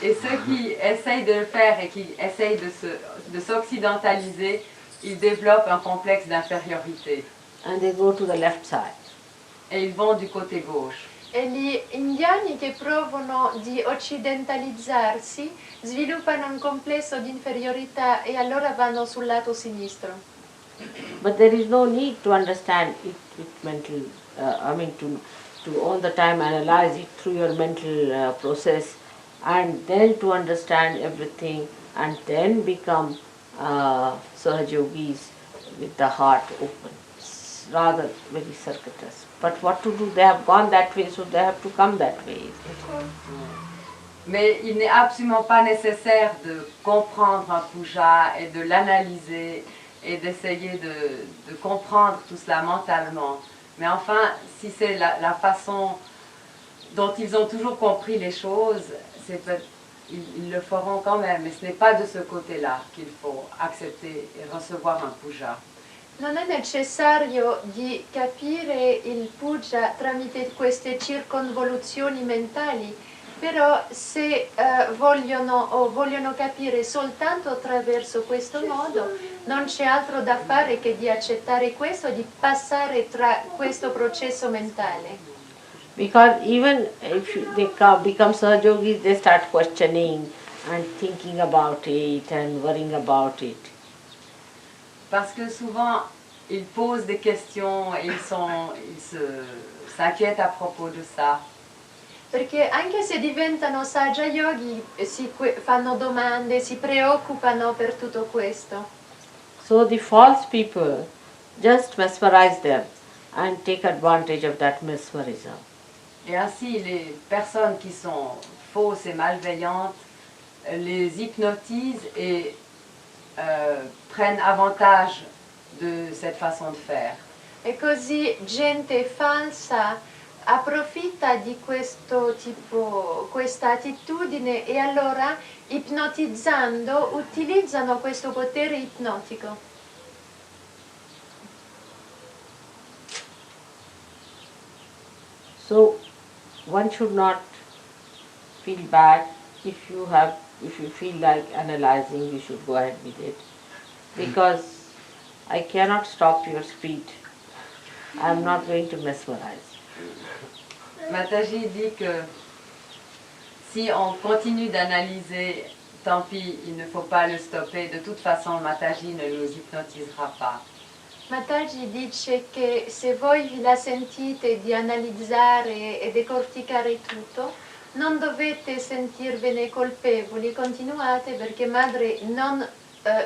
Et ceux qui essayent de le faire et qui essayent de s'occidentaliser, ils développent un complexe d'infériorité. And they go to the left side. Et ils vont du côté gauche. E gli indiani che provano di occidentalizzarsi sviluppano un complesso di inferiorità e allora vanno sul lato sinistro. But there is no need to understand it with mental, to all the time analyze it through your mental process and then to understand everything and then become Sahajogis with the heart open. It's rather very circuitous. But what to do? They have gone that way, so they have to come that way. Mais il n'est absolument pas nécessaire de comprendre un puja et de l'analyser et d'essayer de comprendre tout cela mentalement. Mais enfin, si c'est la façon dont ils ont toujours compris les choses, ils le feront quand même. Mais ce n'est pas de ce côté-là qu'il faut accepter et recevoir un puja. Non è necessario di capire il puja tramite queste circonvoluzioni mentali, però se vogliono capire soltanto attraverso questo modo, non c'è altro da fare che di accettare questo, di passare tra questo processo mentale. Because even if they become Sahajogis, they start questioning and thinking about it and worrying about it. Parce que souvent, ils posent des questions et s'inquiètent à propos de ça. Perché anche se diventano Sahaja Yogi fanno domande, si preoccupano per tutto questo. So the false people just mesmerize them and take advantage of that mesmerism. Et ainsi, les personnes qui sont fausses et malveillantes les hypnotisent et prennent avantage de cette façon de faire. E così gente falsa approfitta di questo tipo, questa attitudine e allora ipnotizzando utilizzano questo potere ipnotico. So one should not feel bad if you feel like analyzing, you should go ahead with it, because I cannot stop your speed. I am not going to mesmerize. Mataji dit que si on continue d'analyser, tant pis, il ne faut pas le stopper. De toute façon, Mataji ne nous hypnotisera pas. Mataji dice che se voi vi la sentite di analizzare e decorticare tutto, non dovete sentirvene colpevoli, continuate perché madre non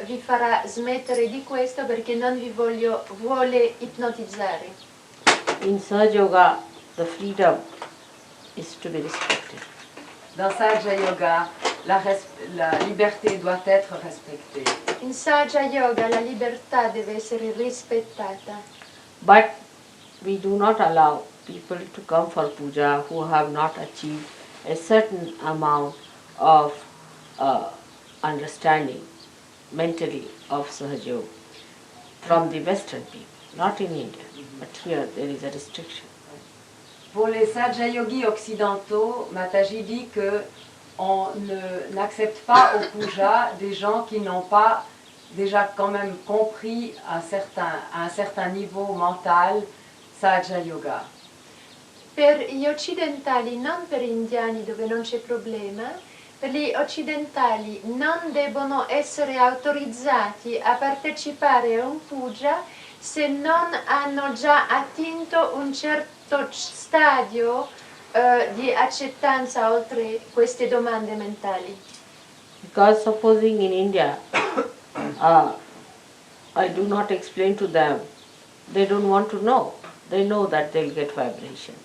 vi farà smettere di questo perché non vi vuole ipnotizzare. In Sahaja Yoga, the freedom is to be respected. Dans Sahaja Yoga, la liberté doit être respectée. In Sahaja Yoga la libertà deve essere rispettata. But we do not allow people to come for puja who have not achieved a certain amount of understanding mentally of Sahaja Yoga from the Western people, not in India, but here there is a restriction. Pour les Sahaja Yogis occidentaux, Mataji dit que on n'accepte pas au puja des gens qui n'ont pas déjà quand même compris à un certain niveau mental Sahaja Yoga. Per gli occidentali, non per gli indiani dove non c'è problema, per gli occidentali non devono essere autorizzati a partecipare a un puja se non hanno già attinto un certo stadio di accettanza oltre queste domande mentali. Because supposing in India, I do not explain to them, they don't want to know. They know that they'll get vibrations.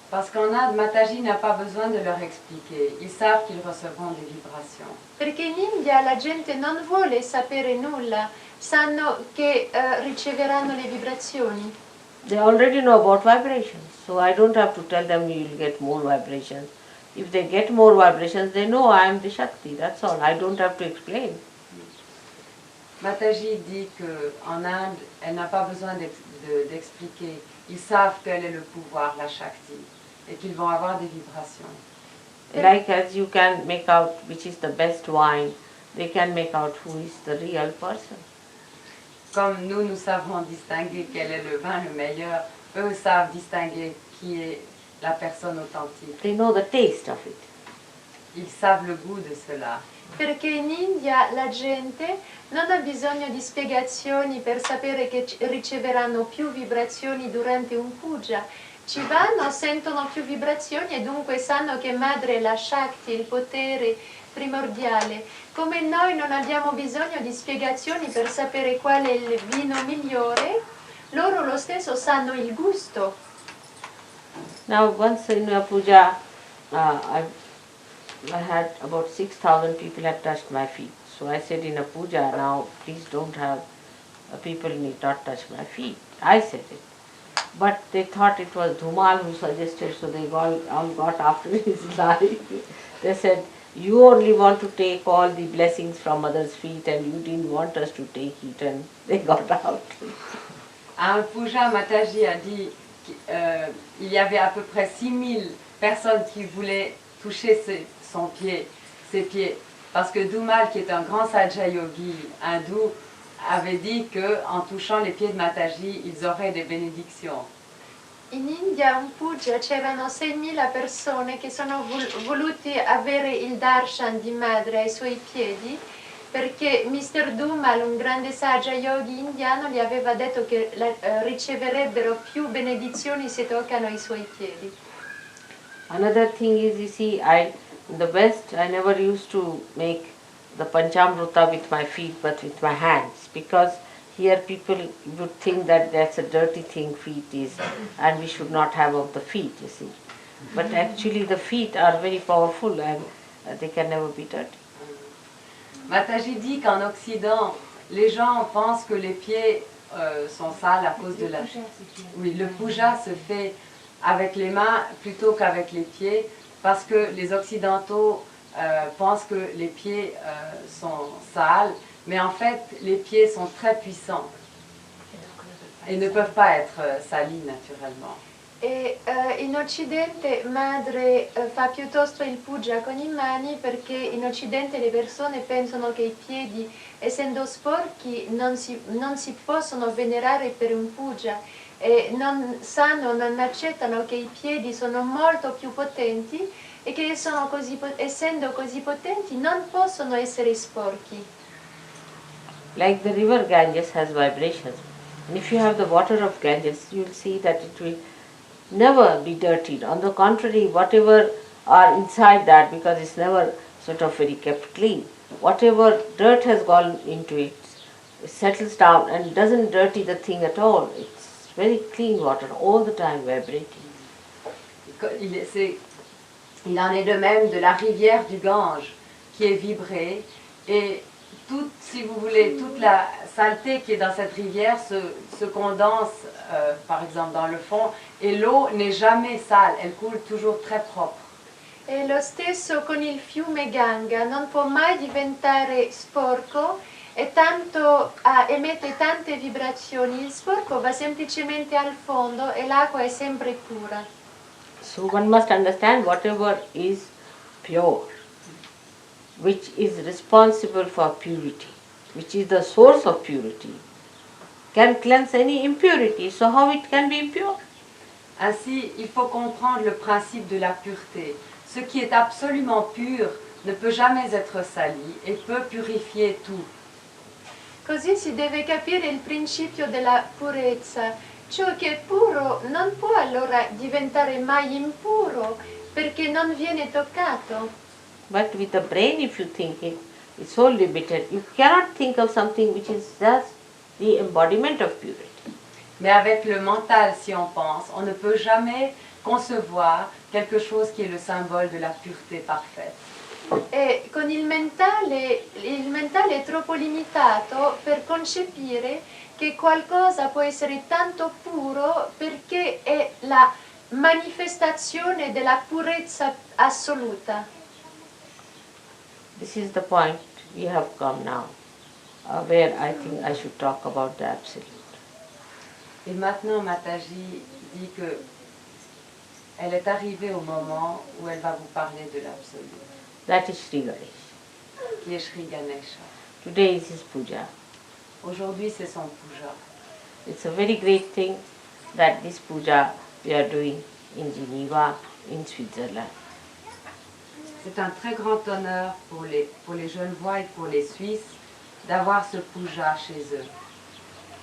Parce qu'en Inde, Mataji n'a pas besoin de leur expliquer. Ils savent qu'ils recevront des vibrations. Perché in India la gente non vuole sapere nulla, sanno che riceveranno le vibrazioni. They already know about vibrations, so I don't have to tell them you will get more vibrations. If they get more vibrations, they know I am the Shakti, that's all. I don't have to explain. Mataji dit qu'en Inde, elle n'a pas besoin d'expliquer. Ils savent quel est le pouvoir, la Shakti, et qu'ils vont avoir des vibrations. Like as you can make out which is the best wine, they can make out who is the real person. Comme nous savons distinguer quel est le vin le meilleur, eux savent distinguer qui est la personne authentique. They know the taste of it. Ils savent le goût de cela. Perché in India la gente non ha bisogno di spiegazioni per sapere che riceveranno più vibrazioni durante un puja. Ci vanno, sentono più vibrazioni e dunque sanno che madre è la Shakti, il potere primordiale. Come noi non abbiamo bisogno di spiegazioni per sapere qual è il vino migliore, loro lo stesso sanno il gusto. Now once in a puja, I had about 6,000 people had touched my feet. So I said in a puja, now please don't have, people need not touch my feet. I said it. But they thought it was Dhumal who suggested, so they all got after his life. They said, you only want to take all the blessings from others' feet and you didn't want us to take it, and they got out. À un puja, Mataji a dit qu'il y avait à peu près 6000 personnes qui voulaient toucher ses pieds. Parce que Dhumal, qui est un grand Sahaja Yogi hindou, avait dit qu'en touchant les pieds de Mataji, ils auraient des bénédictions. In India un puja c'erano 6.000 persone che sono voluti avere il darshan di madre ai suoi piedi perché Mr. Dhumal, un grande Sahaja Yogi indiano, gli aveva detto che riceverebbero più benedizioni se toccano i suoi piedi. Another thing is, you see, in the West, I never used to make the Panchamrita with my feet but with my hands, because Here people would think that that's a dirty thing, feet is, and we should not have of the feet, you see. But actually the feet are very powerful and they can never be dirty. Mataji dit qu'en Occident, les gens pensent que les pieds sont sales à cause de la... Oui, le puja se fait avec les mains plutôt qu'avec les pieds parce que les Occidentaux pensent que les pieds sont sales, mais en fait, les pieds sont très puissants et ne peuvent pas être salis naturellement. E in Occidente madre fa piuttosto il puja con i mani perché in Occidente le persone pensano che i piedi, essendo sporchi, non si possono venerare per un puja e non sanno, non accettano che i piedi sono molto più potenti e che essendo così potenti non possono essere sporchi. Like the river Ganges has vibrations. And if you have the water of Ganges, you will see that it will never be dirtied. On the contrary, whatever are inside that, because it's never sort of very kept clean, whatever dirt has gone into it, it settles down and doesn't dirty the thing at all. It's very clean water, all the time vibrating. Il en est de même de la rivière du Gange qui est vibrée et toute, si vous voulez, toute la saleté qui est dans cette rivière se condense par exemple dans le fond et l'eau n'est jamais sale, elle coule toujours très propre. E lo stesso con il fiume Ganga, non può mai diventare sporco e tanto emette tante vibrazioni, il sporco va semplicemente al fondo e l'acqua è sempre pura. So one must understand whatever is pure, which is responsible for purity, which is the source of purity, can cleanse any impurity. So how it can be impure? Ainsi, il faut comprendre le principe de la pureté. Ce qui est absolument pur ne peut jamais être sali et peut purifier tout. Così si deve capire il principio della purezza. Ciò che è puro non può allora diventare mai impuro perché non viene toccato. But with the brain, if you think it, it's so limited. You cannot think of something which is just the embodiment of purity. Mais avec le mental, si on pense, on ne peut jamais concevoir quelque chose qui est le symbole de la pureté parfaite. E con il mentale è troppo limitato per concepire che qualcosa può essere tanto puro perché è la manifestazione della purezza assoluta. This is the point we have come now, where I think I should talk about the absolute. Et maintenant, Mataji dit que elle est arrivée au moment où elle va vous parler de l'absolu, That is Sri Ganesha. qui est Sri Ganesha. Today is his puja. Aujourd'hui, c'est son puja. It's a very great thing that this puja we are doing in Geneva, in Switzerland. C'est un très grand honneur pour les Genevois et pour les Suisses d'avoir ce puja chez eux.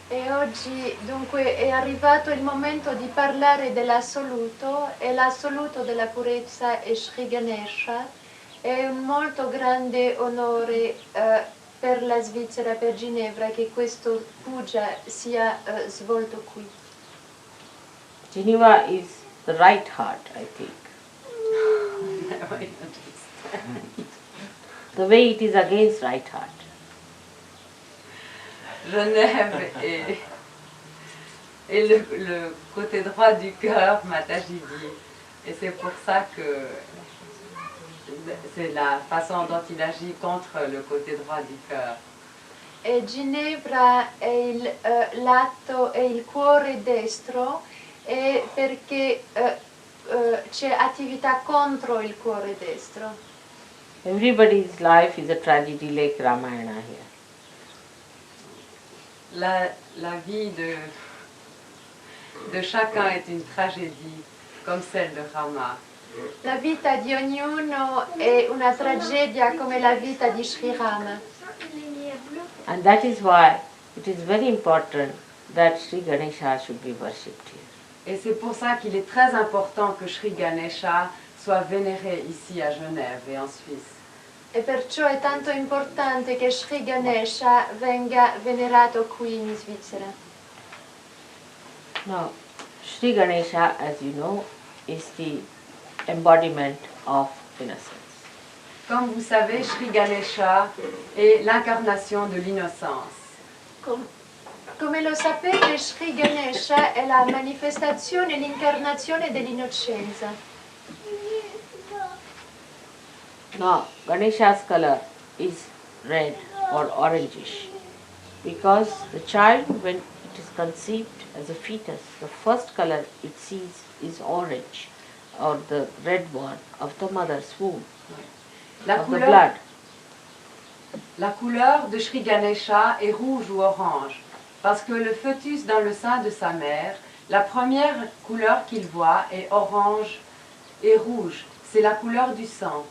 E oggi dunque è arrivato il momento di parlare dell'assoluto e l'assoluto della purezza è Sri Ganesha. È un molto grande onore per la Svizzera, per Ginevra, che questo puja sia svolto qui. Geneva is the right heart, I think. The way it is against right heart. Genève est le côté droit du cœur, Mataji dit. Et c'est pour ça que c'est la façon dont il agit contre le côté droit du cœur. E Ginevra è il lato, è il cuore destro, e perché c'è attività contro il cuore destro. Everybody's life is a tragedy like Ramayana here. La vie de chacun est une tragédie, comme celle de Rama. La vita di ognuno è una tragedia come la vita di Sri Rama. And that is why it is very important that Sri Ganesha should be worshipped here. Et c'est pour ça qu'il est très important que Sri Ganesha soit vénéré ici à Genève et en Suisse. E perciò è tanto importante che Sri Ganesha venga venerato qui in Svizzera. Now, Sri Ganesha, as you know, is the embodiment of innocence. Comme vous savez, Sri Ganesha est l'incarnation de l'innocence. Come lo sapete, Sri Ganesha è la manifestazione, l'incarnazione dell'innocenza. Now, Ganesha's color is red or orangish because the child, when it is conceived as a fetus, the first color it sees is orange or the red one of the mother's womb, of the blood. La couleur de Sri Ganesha est rouge ou orange parce que le fœtus dans le sein de sa mère, la première couleur qu'il voit est orange et rouge. C'est la couleur du sang.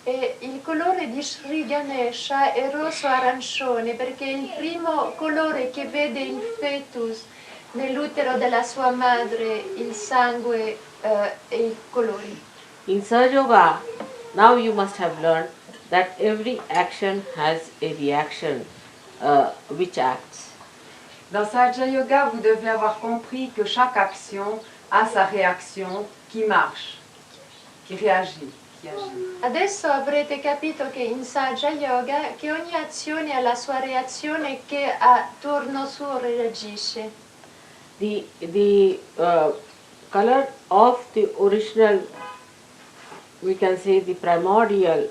E il colore di Sri Ganesha è rosso-arancione perché è il primo colore che vede il fetus nell'utero della sua madre, il sangue e i colori. In Sahaja Yoga, now you must have learned that every action has a reaction which acts. Dans Sahaja Yoga, vous devez avoir compris que chaque action a sa réaction qui marche, qui réagit. Adesso avrete capito che in Sahaja Yoga che ogni azione ha la sua reazione che a turno suo reagisce. The color of the original, we can say the primordial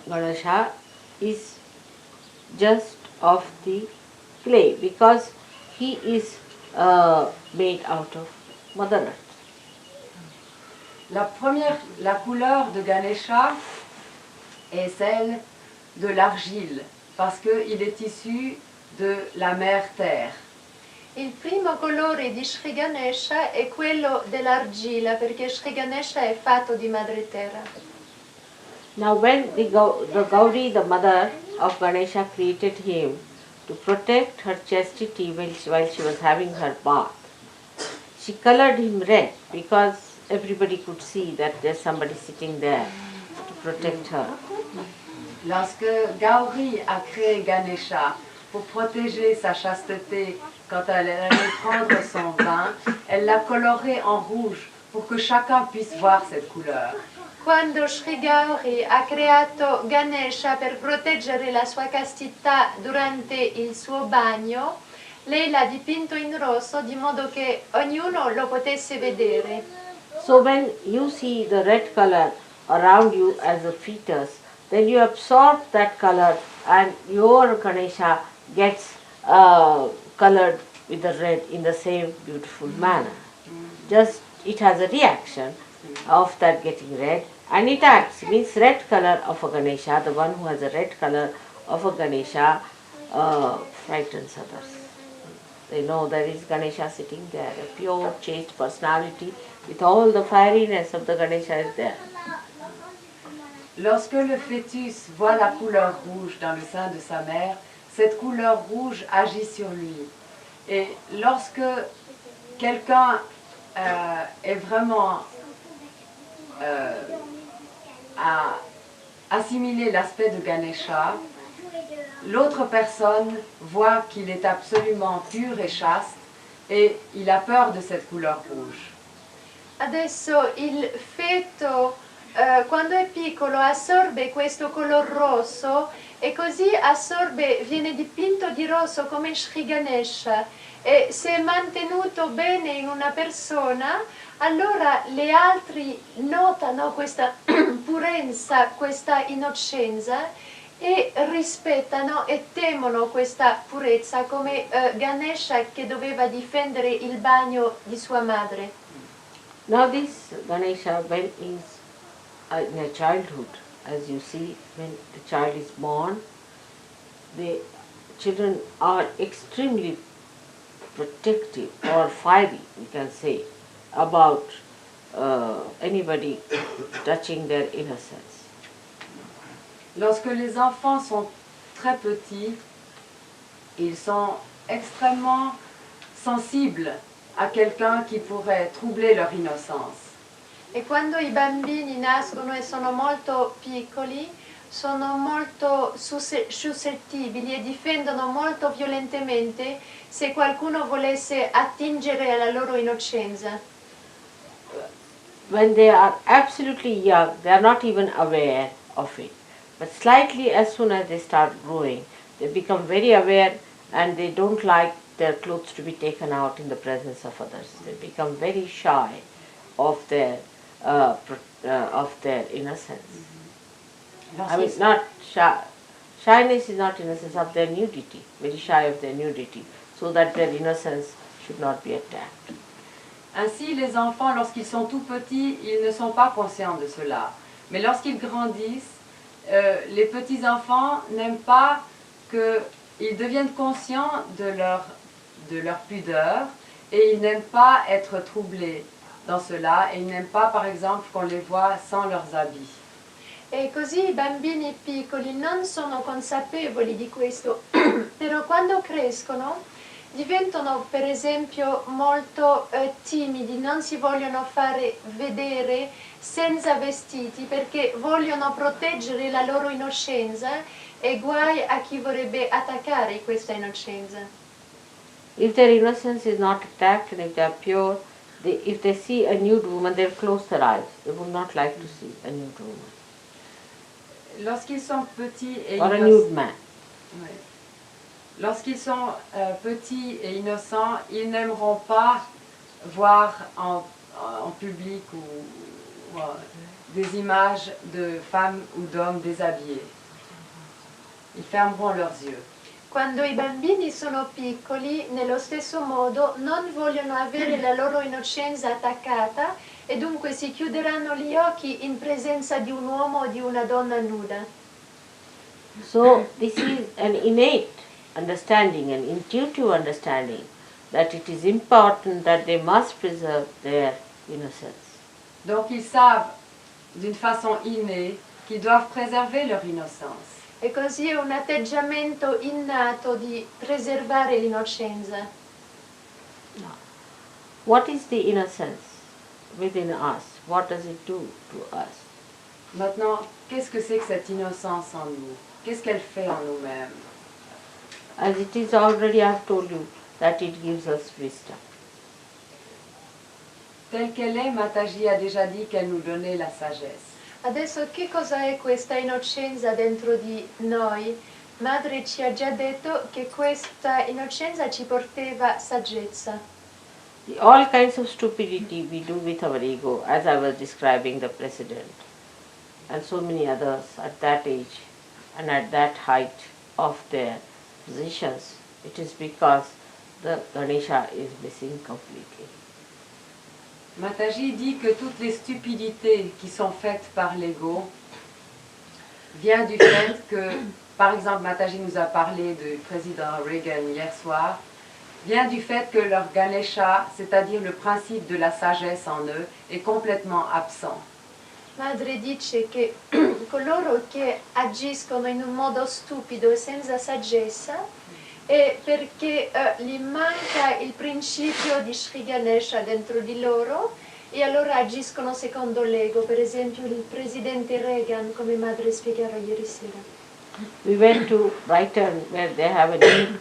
Ganesha is just of the clay because he is made out of Mother Earth. La couleur de Ganesha est celle de l'argile parce qu'il est issu de la mère terre. Il primo colore di Sri Ganesha è quello dell'argilla perché Sri Ganesha è fatto di madre terra. Now when the Gauri, the mother of Ganesha, created him to protect her chastity while she was having her bath, she colored him red because everybody could see that there's somebody sitting there to protect her. Lorsque Gauri a créé Ganesha pour protéger sa chasteté quand elle allait prendre son bain, elle l'a coloré en rouge pour que chacun puisse voir cette couleur. Quando Sri Gauri ha creato Ganesha per proteggere la sua castità durante il suo bagno, lei l'ha dipinto in rosso di modo che ognuno lo potesse vedere. So when you see the red color around you as a fetus, then you absorb that color and your Ganesha gets colored with the red in the same beautiful manner. Just it has a reaction of that getting red and it acts, means red color of a Ganesha, the one who has a red color of a Ganesha frightens others. They know there is Ganesha sitting there, a pure, chaste personality with all the fieriness of the Ganesha is there. Lorsque le fœtus voit la couleur rouge dans le sein de sa mère, cette couleur rouge agit sur lui. Et lorsque quelqu'un est vraiment à assimiler l'aspect de Ganesha, l'autre personne voit qu'il est absolument pur et chaste et il a peur de cette couleur rouge. Adesso il feto quando è piccolo assorbe questo color rosso e così assorbe, viene dipinto di rosso come Sri Ganesha e se è mantenuto bene in una persona, allora le altri notano questa purezza, questa innocenza e rispettano e temono questa purezza come Ganesha che doveva difendere il bagno di sua madre. Now this Ganesha, when is in a childhood, as you see, when the child is born, the children are extremely protective or fiery, we can say, about anybody touching their innocence. Lorsque les enfants sont très petits, ils sont extrêmement sensibles à quelqu'un qui pourrait troubler leur innocence. E quando i bambini nascono e sono molto piccoli, sono molto suscettibili e difendono molto violentemente se qualcuno volesse attingere alla loro innocenza. When they are absolutely young, they are not even aware of it. But slightly as soon as they start growing, they become very aware and they don't like their clothes to be taken out in the presence of others. They become very shy of their innocence. I mean, not shy. Shyness is not innocence, of their nudity, very shy of their nudity, so that their innocence should not be attacked. Ainsi, les enfants, lorsqu'ils sont tout petits, ils ne sont pas conscients de cela. Mais lorsqu'ils grandissent, les petits-enfants n'aiment pas qu'ils deviennent conscients de leur pudeur et ils n'aiment pas être troublés dans cela et ils n'aiment pas, par exemple, qu'on les voit sans leurs habits. E così i bambini piccoli non sono consapevoli di questo, però quando crescono diventano per esempio molto timidi, non si vogliono fare vedere senza vestiti perché vogliono proteggere la loro innocenza e guai a chi vorrebbe attaccare questa innocenza. If their innocence is not attacked and if they are pure, if they see a nude woman, they'll close their eyes. They would not like to see a nude woman. Lorsqu'ils sont petits et Or a nude man. Oui. Lorsqu'ils sont petits et innocents, ils n'aimeront pas voir en public ou des images de femmes ou d'hommes déshabillés. Ils fermeront leurs yeux. Quando i bambini sono piccoli, nello stesso modo, non vogliono avere la loro innocenza attaccata e dunque si chiuderanno gli occhi in presenza di un uomo o di una donna nuda. So this is an innate understanding, an intuitive understanding that it is important that they must preserve their innocence. Donc ils savent d'une façon innée qu'ils doivent préserver leur innocence. E così è un atteggiamento innato di preservare l'innocenza. What is the innocence within us? What does it do to us? Maintenant, qu'est-ce que c'est que cette innocence en nous? Qu'est-ce qu'elle fait en nous-mêmes? As it is already, I have told you that it gives us wisdom. Telle qu'elle est, Mataji a déjà dit qu'elle nous donnait la sagesse. Adesso che cosa è questa innocenza dentro di noi? Madre ci ha già detto che questa innocenza ci portava saggezza. All kinds of stupidity we do with our ego, as I was describing the president, and so many others at that age and at that height of their positions. It is because the Ganesha is missing completely. Mataji dit que toutes les stupidités qui sont faites par l'ego viennent du fait que, par exemple, Mataji nous a parlé du président Reagan hier soir, vient du fait que leur Ganesha, c'est-à-dire le principe de la sagesse en eux, est complètement absent. Madre dice che coloro che agiscono in un modo stupido e senza saggezza è perché gli manca il principio di Sri Ganesha dentro di loro e allora agiscono secondo l'ego, per esempio il presidente Reagan, come Madre spiegava ieri sera. We went to Brighton where they have a new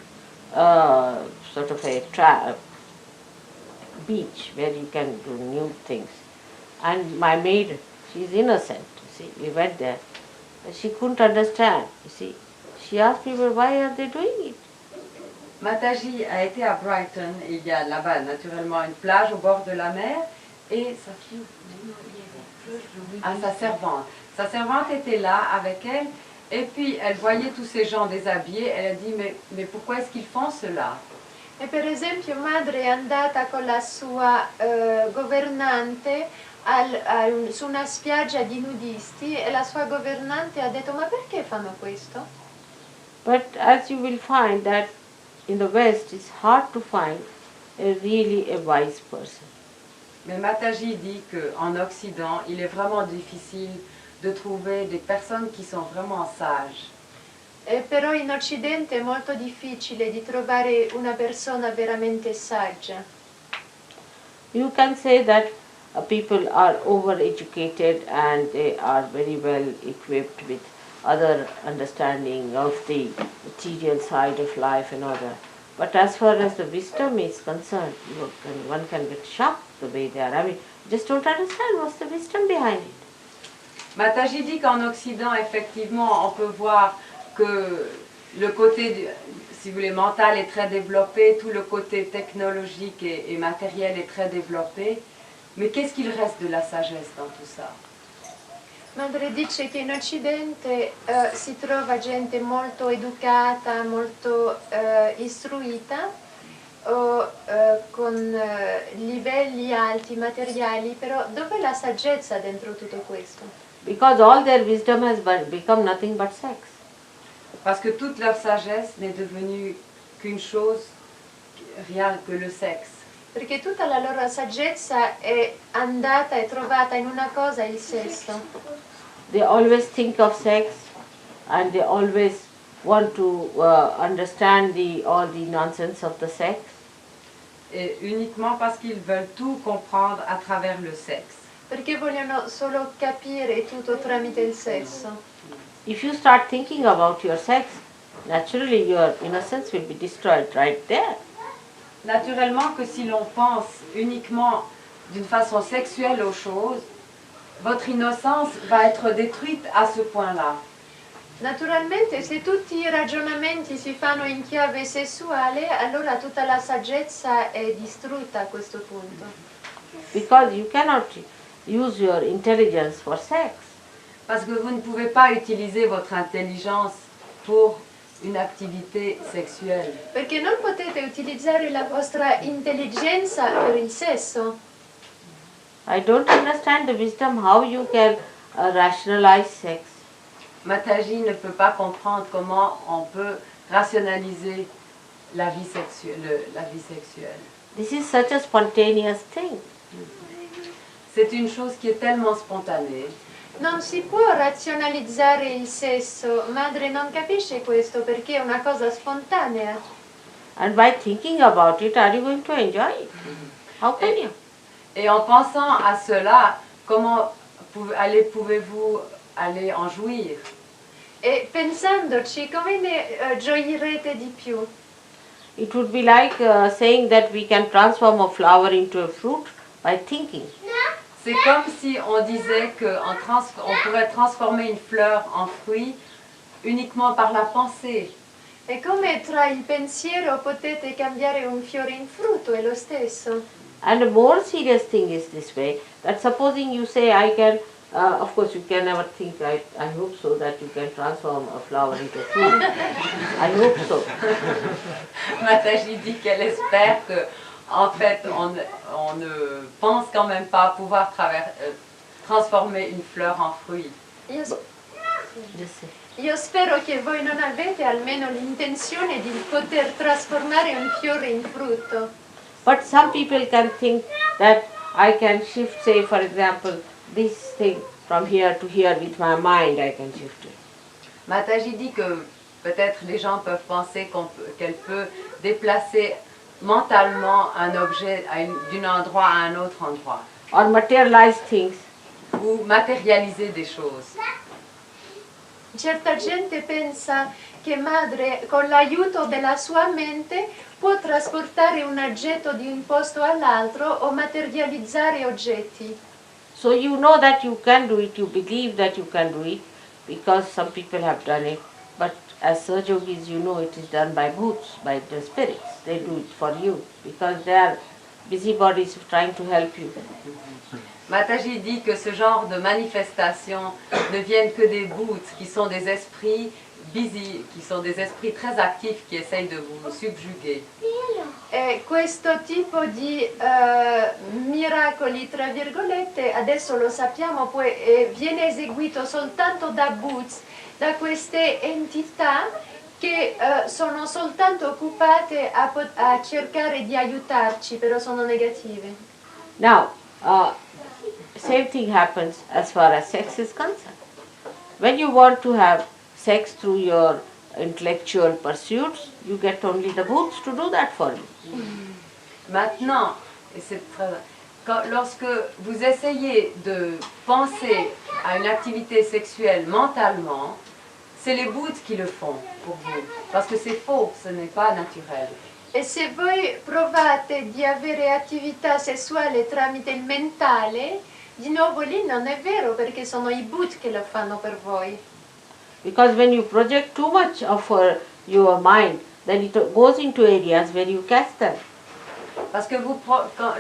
sort of a beach where you can do new things. And my maid, she is innocent, you see. We went there. But she couldn't understand, you see. She asked people, why are they doing it? Mataji a été à Brighton et il y a là-bas naturellement une plage au bord de la mer et sa fille, sa servante. Sa servante était là avec elle et puis elle voyait tous ces gens déshabillés. Elle a dit mais pourquoi est-ce qu'ils font cela? E per esempio madre è andata con la sua governante su una spiaggia di nudisti e la sua governante ha detto ma perché fanno questo? But as you will find that in the West it's hard to find really a wise person. Mais Mataji dit qu'en Occident, il est vraiment difficile de trouver des personnes qui sont vraiment sages. Però in Occidente è molto difficile di trovare una persona veramente saggia. You can say that people are over-educated and they are very well equipped with other understanding of the material side of life and all that. But as far as the wisdom is concerned, one can get shocked the way they are. I mean, just don't understand what's the wisdom behind it. Mataji dit qu'en Occident, effectivement, on peut voir que le côté, si vous voulez, mental est très développé, tout le côté technologique et matériel est très développé. Mais qu'est-ce qu'il reste de la sagesse dans tout ça? Madre dice che in Occidente si trova gente molto educata, molto istruita, con livelli alti materiali, però dov'è la saggezza dentro tutto questo? Because all their wisdom has become nothing but sex. Parce que toute leur sagesse n'est devenue qu'une chose, rien que le sexe. Perché tutta la loro saggezza è andata e trovata in una cosa, il sesso. They always think of sex and they always want to understand all the nonsense of the sex. Et uniquement parce qu'ils veulent tout comprendre à travers le sexe. Perché vogliono solo capire tutto tramite il sesso. If you start thinking about your sex, naturally your innocence will be destroyed right there. Naturellement que si l'on pense uniquement d'une façon sexuelle aux choses, votre innocence va être détruite à ce point-là. Naturalmente, se tutti i ragionamenti si fanno in chiave sessuale, allora tutta la saggezza è distrutta a questo punto. Because you cannot use your intelligence for sex. Parce que vous ne pouvez pas utiliser votre intelligence pour une activité sexuelle. Perché non potete utilizzare la vostra intelligenza per il sesso. I don't understand the wisdom how you can rationalize sex. Mataji ne peut pas comprendre comment on peut rationaliser la vie sexuelle. This is such a spontaneous thing. C'est une chose qui est tellement spontanée. Non si può razionalizzare il sesso, madre non capisce questo perché è una cosa spontanea. And by thinking about it, are you going to enjoy it? How can you? Et en pensant à cela, comment pouvez-vous aller en jouir? E pensandoci, come ne gioirete di più? It would be like saying that we can transform a flower into a fruit by thinking. C'est comme si on disait qu'on pourrait transformer une fleur en fruit uniquement par la pensée. È come tra il pensiero potete cambiare un fiore in frutto, è lo stesso. And a more serious thing is this way, that supposing you say I can, of course you can never think, I hope so, that you can transform a flower into a fruit. I hope so. Mataji dit qu'elle espère que, en fait, on ne pense quand même pas pouvoir transformer une fleur en fruit. Io spero che voi non avete almeno l'intenzione di poter trasformare un fiore in frutto. But some people can think that I can shift, say for example, this thing from here to here with my mind, I can shift it. Mataji dit que peut-être les gens peuvent penser qu'elle peut déplacer mentalement un objet d'un endroit à un autre endroit. Or materialize things. Ou matérialiser des choses. Certa gente pensa che madre con l'aiuto della sua mente può trasportare un oggetto di un posto all'altro o materializzare oggetti. So you know that you can do it, you believe that you can do it because some people have done it. But as Saj Yogis, you know it is done by bhoots, by the spirits. They do it for you because they are busybodies trying to help you. Mataji dit que ce genre de manifestations ne viennent que des bhoots, qui sont des esprits busy, qui sont des esprits très actifs qui essayent de vous subjuguer. E questo tipo di miracoli, tra virgolette, adesso lo sappiamo, viene eseguito soltanto da bhoots, da queste entità che sono soltanto occupate a cercare di aiutarci, però sono negative. Now, same thing happens as far as sex is concerned. When you want to have sex through your intellectual pursuits, you get only the bhoots to do that for you. Maintenant, et c'est très, lorsque vous essayez de penser à une activité sexuelle mentalement, c'est les bouddhes qui le font pour vous, parce que c'est faux, ce n'est pas naturel. E se voi provate di avere attività sessuale tramite il mentale, di nuovo lì non è vero perché sono i Buddha che lo fanno per voi. Because when you project too much of your mind, then it goes into areas where you catch them. Parce que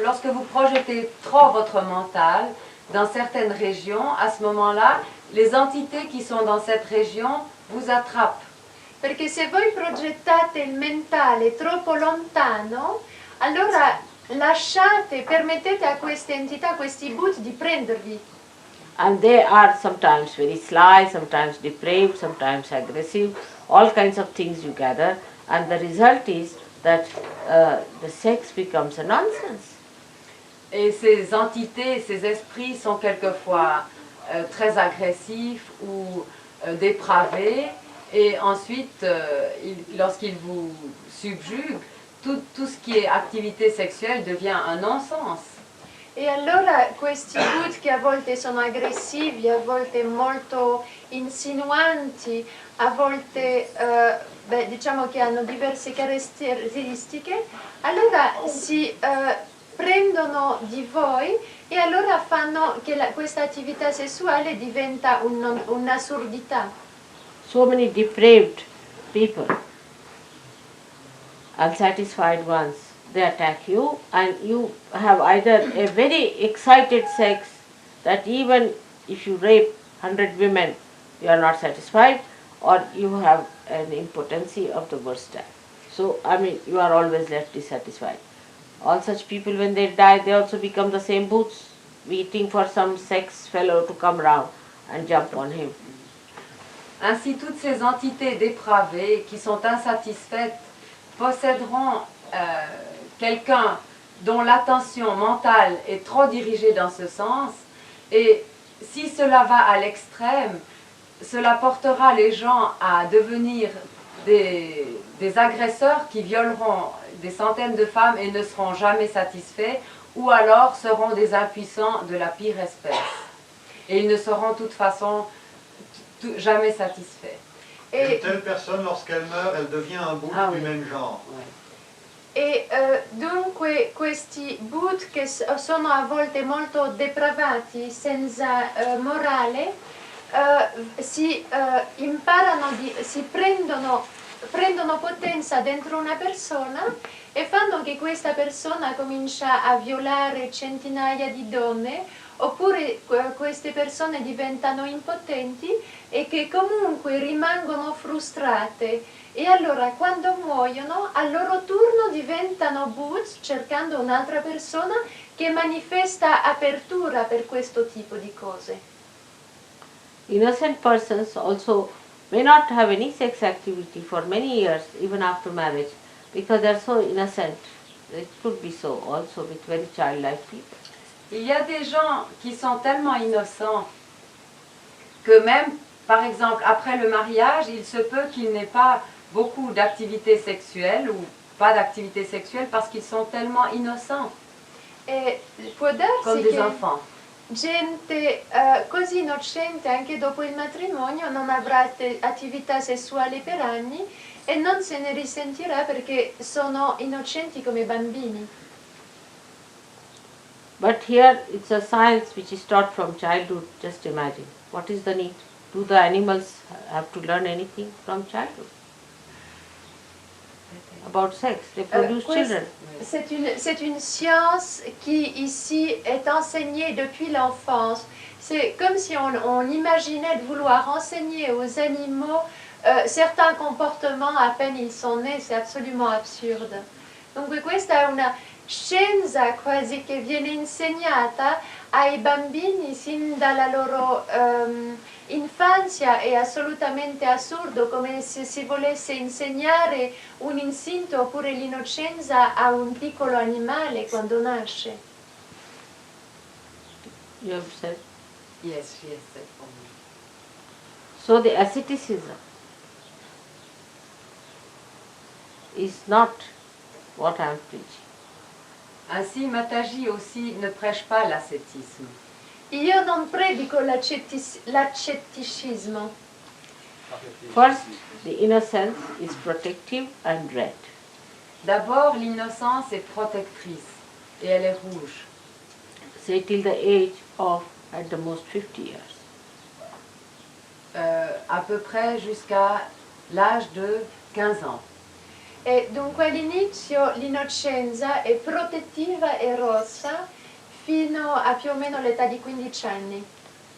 lorsque vous projetez trop votre mental dans certaines régions, à ce moment-là, les entités qui sont dans cette région vous attrapent. Perché se voi progettate il mentale troppo lontano, allora permettete a queste entità, a questi Buddha di prendervi. And they are sometimes very sly, sometimes depraved, sometimes aggressive, all kinds of things you gather, and the result is that the sex becomes a nonsense. Et ces entités, ces esprits sont quelquefois très agressifs ou dépravés, et ensuite, lorsqu'ils vous subjuguent, tout ce qui est activité sexuelle devient un non-sens. E allora questi Buddha che a volte sono aggressivi, a volte molto insinuanti, a volte diciamo che hanno diverse caratteristiche, allora si prendono di voi e allora fanno che questa attività sessuale diventa un'assurdità. So many depraved people, unsatisfied ones, they attack you, and you have either a very excited sex that even if you rape 100 women, you are not satisfied, or you have an impotency of the worst type. So, you are always left dissatisfied. All such people, when they die, they also become the same boots, waiting for some sex fellow to come round and jump on him. Ainsi, toutes ces entités dépravées qui sont insatisfaites posséderont quelqu'un dont l'attention mentale est trop dirigée dans ce sens, et si cela va à l'extrême, cela portera les gens à devenir des agresseurs qui violeront des centaines de femmes et ne seront jamais satisfaits, ou alors seront des impuissants de la pire espèce. Et ils ne seront de toute façon jamais satisfaits. Et une telle personne, lorsqu'elle meurt, elle devient un Bouddha du même genre. E dunque questi Buddha che sono a volte molto depravati, senza morale, si prendono potenza dentro una persona e fanno che questa persona comincia a violare centinaia di donne, oppure queste persone diventano impotenti e che comunque rimangono frustrate, e allora quando muoiono a loro turno diventano Buddha cercando un'altra persona che manifesta apertura per questo tipo di cose. Innocent persons also may not have any sex activity for many years, even after marriage, because they are so innocent. It could be so also with very childlike people. Il y a des gens qui sont tellement innocents que même, par exemple, après le mariage, il se peut qu'il n'ait pas beaucoup d'activité sexuelle ou pas d'activité sexuelle parce qu'ils sont tellement innocents, comme des enfants. Gente così innocente anche dopo il matrimonio non avrà attività sessuale per anni e non se ne risentirà perché sono innocenti come bambini. But here it's a science which is taught from childhood. Just imagine. What is the need? Do the animals have to learn anything from childhood? About sex. They produce children. C'est une science qui ici est enseignée depuis l'enfance. C'est comme si on imaginait de vouloir enseigner aux animaux certains comportements à peine ils sont nés. C'est absolument absurde. Donc questa è una scienza quasi che viene insegnata ai bambini sin dalla loro infanzia. È assolutamente assurdo, come se si volesse insegnare un istinto oppure l'innocenza a un piccolo animale quando nasce. You have said. Yes, she has said for me. So the asceticism is not what I am preaching. Ainsi, Mataji aussi ne prêche pas l'ascétisme. Io non predico l'accetticismo. First, the innocence is protective and red. D'abord, l'innocence est protectrice et elle est rouge. Say till the age of at the most 50 years. À peu près jusqu'à l'âge de 15 ans. E dunque all'inizio l'innocenza è protettiva e rossa fino a più o meno l'età di 15 anni.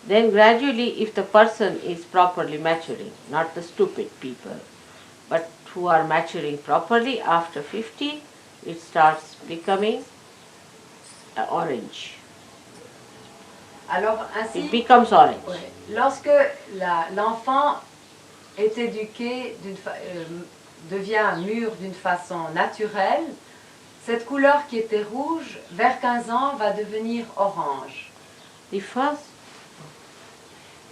Then gradually, if the person is properly maturing, not the stupid people, but who are maturing properly after 50, it starts becoming orange. Alors ainsi, It becomes orange. ouais, lorsque l'enfant est éduqué, devient mûr d'une façon naturelle, cette couleur qui était rouge, vers 15 ans, va devenir orange. The first,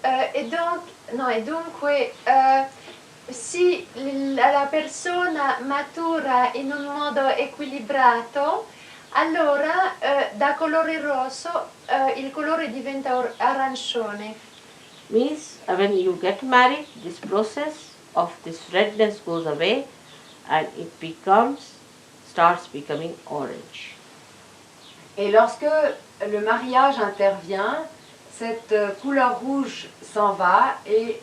E dunque se la persona matura in un modo equilibrato, allora da colore rosso il colore diventa arancione. means when you get married, this process of this redness goes away and it starts becoming orange. Et lorsque le mariage intervient, cette couleur rouge s'en va et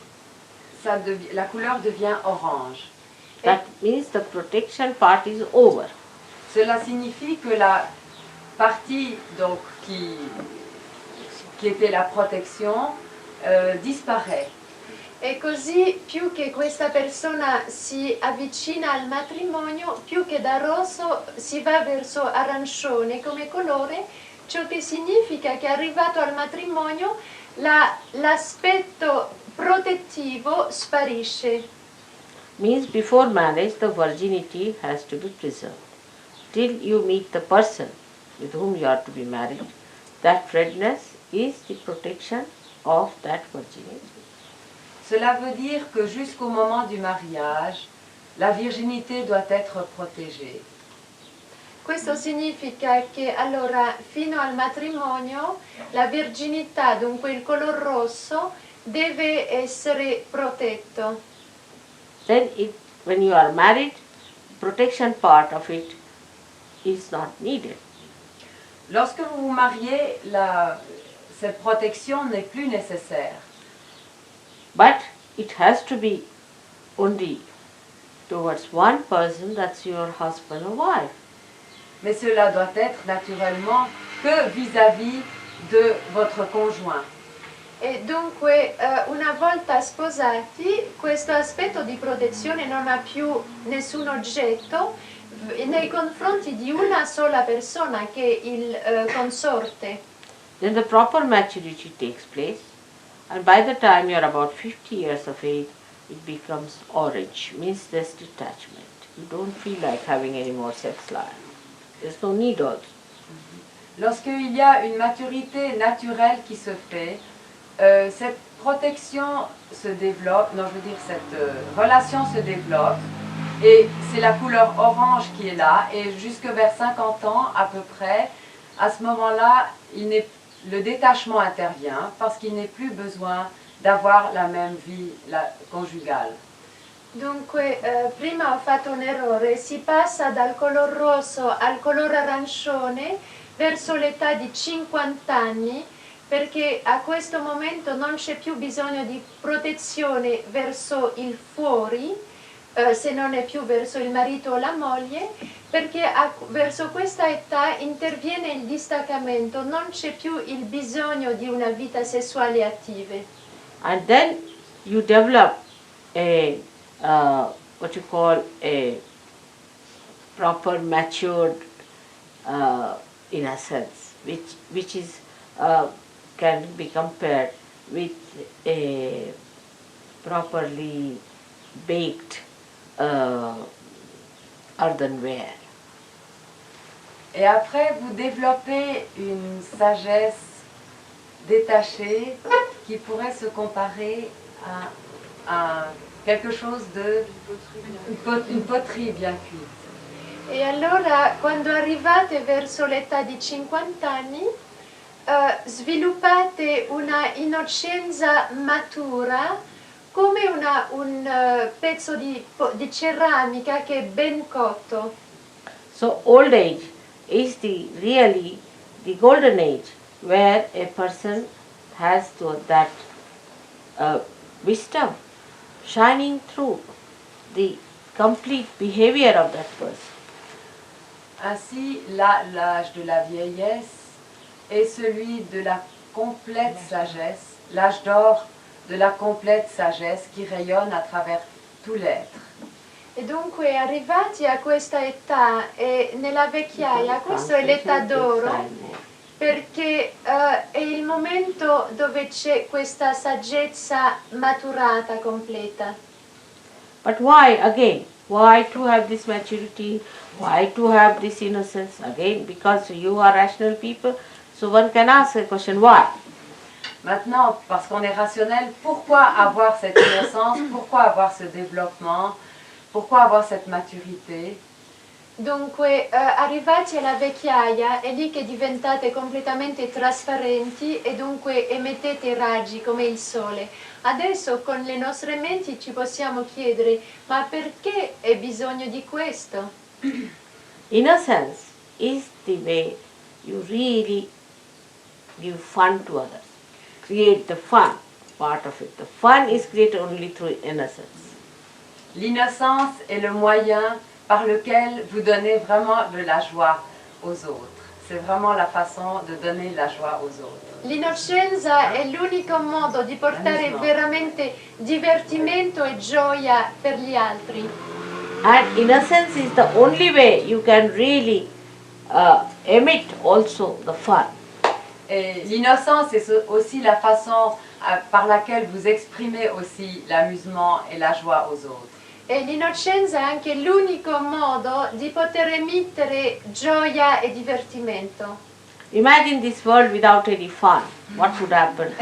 la couleur devient orange. That means the protection part is over. Cela signifie que la partie donc, qui était la protection disparaît. E così più che questa persona si avvicina al matrimonio, più che da rosso si va verso arancione come colore, ciò che significa che arrivato al matrimonio l'aspetto protettivo sparisce. Means before marriage the virginity has to be preserved. Till you meet the person with whom you are to be married, that redness is the protection of that virginity. Cela veut dire que jusqu'au moment du mariage, la virginité doit être protégée. Questo significa che allora fino al matrimonio la virginità, dunque il color rosso, deve essere protetto. Then when you are married, protection part of it is not needed. Lorsque vous vous mariez, cette protection n'est plus nécessaire. But it has to be only towards one person, that's your husband or wife. Mais cela doit être naturellement que vis-à-vis de votre conjoint. E dunque una volta sposati questo aspetto di protezione non ha più nessun oggetto nei confronti di una sola persona che è il consorte. Then the proper maturity takes place, and by the time you are about 50 years of age, it becomes orange, means there's detachment. You don't feel like having any more sex life. There's no need also. Lorsqu'il y a une maturité naturelle qui se fait, cette protection se développe, non, je veux dire, cette relation se développe, et c'est la couleur orange qui est là, et jusque vers 50 ans à peu près, à ce moment-là, le détachement intervient, parce qu'il n'est plus besoin d'avoir la même vie conjugale. Dunque, prima ho fatto un errore, si passa dal color rosso al color arancione verso l'età di 50 anni, perché a questo momento non c'è più bisogno di protezione verso il fuori, se non è più verso il marito o la moglie, perché verso questa età interviene il distaccamento, non c'è più il bisogno di una vita sessuale attiva. And then you develop what you call a proper matured innocence, which is can be compared with a properly baked earthenware. Et après, vous développez une sagesse détachée qui pourrait se comparer à quelque chose une poterie bien cuite. E allora quando arrivate verso l'età di 50 anni sviluppate una innocenza matura come un pezzo di ceramica che è ben cotto. So old age is really the golden age where a person has that wisdom shining through the complete behavior of that person. Ainsi, l'âge de la vieillesse est celui de la complète sagesse, l'âge d'or de la complète sagesse qui rayonne à travers tout l'être. E dunque arrivati a questa età e nella vecchiaia, questa è l'età d'oro perché è il momento dove c'è questa saggezza maturata, completa. But why again? Why to have this maturity? Why to have this innocence? Again, because you are rational people, so one can ask the question, why? Maintenant, parce qu'on est rationnel, pourquoi avoir cette innocence? Pourquoi avoir ce développement? Pourquoi avoir cette maturité? Dunque, arrivati alla vecchiaia è lì che diventate completamente trasparenti e dunque emettete raggi come il sole. Adesso con le nostre menti ci possiamo chiedere, ma perché è bisogno di questo? Innocence is the way you really give fun to others. Create the fun part of it. The fun is created only through innocence. L'innocence est le moyen par lequel vous donnez vraiment de la joie aux autres. C'est vraiment la façon de donner la joie aux autres. L'innocenza è l'unico modo di portare veramente divertimento e gioia per gli altri. And innocence is the only way you can really emit also the fun. Et l'innocence est aussi la façon par laquelle vous exprimez aussi l'amusement et la joie aux autres. E l'innocenza è anche l'unico modo di poter emettere gioia e divertimento. Imagine this world without any fun. What would happen?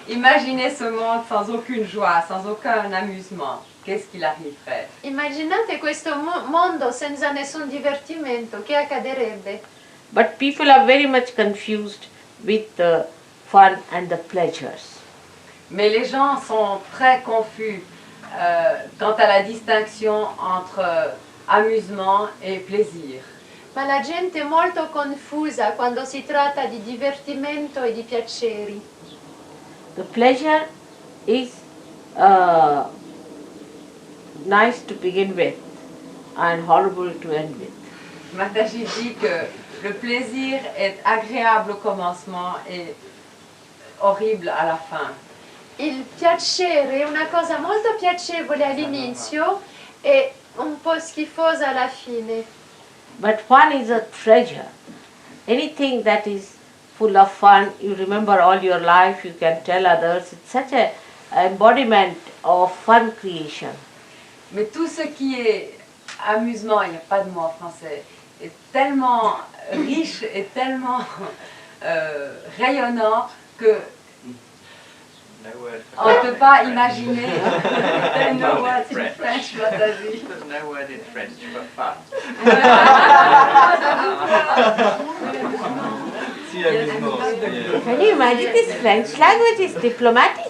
Imaginez ce monde sans aucune joie, sans aucun amusement. Qu'est-ce qu'il arriverait? Immaginate questo mondo senza nessun divertimento, che accadrebbe? But people are very much confused with the fun and the pleasures. Mais les gens sont très confus quant à la distinction entre amusement et plaisir. Ma la gente è molto confusa quando si tratta di divertimento e di piaceri. The pleasure is nice to begin with and horrible to end with. Mataji dit que le plaisir est agréable au commencement et horrible à la fin. Il piacere è una cosa molto piacevole all'inizio e un po' schifosa alla fine. But fun is a treasure. Anything that is full of fun, you remember all your life, you can tell others. It's such an embodiment of fun creation. Mais tout ce qui est amusement, il n'y a pas de mot en français, est tellement riche et tellement rayonnant que on ne peut pas imaginer. No word in French, Mataji. There's no word in French for fun. Si amusement. Can you imagine this French language is diplomatic?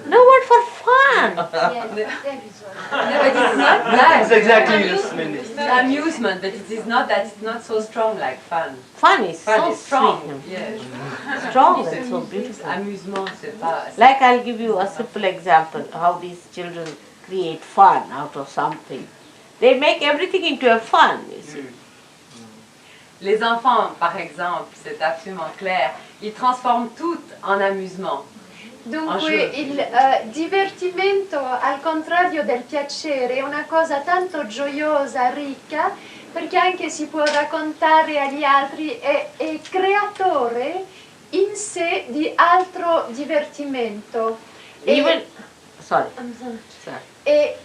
No word for fun. No, but it's not that. It's exactly this meaning. Amusement, but it is not that. It's not so strong like fun. Fun is Fun so is strong. sweet, Yes. strong and so beautiful. Amusement, c'est pas. Like I'll give you a simple example how these children create fun out of something. They make everything into a fun, you see. Les enfants, par exemple, c'est absolument clair, ils transforment tout en amusement. Dunque il divertimento, al contrario del piacere, è una cosa tanto gioiosa, ricca, perché anche si può raccontare agli altri, è creatore in sé di altro divertimento. Even, sorry. E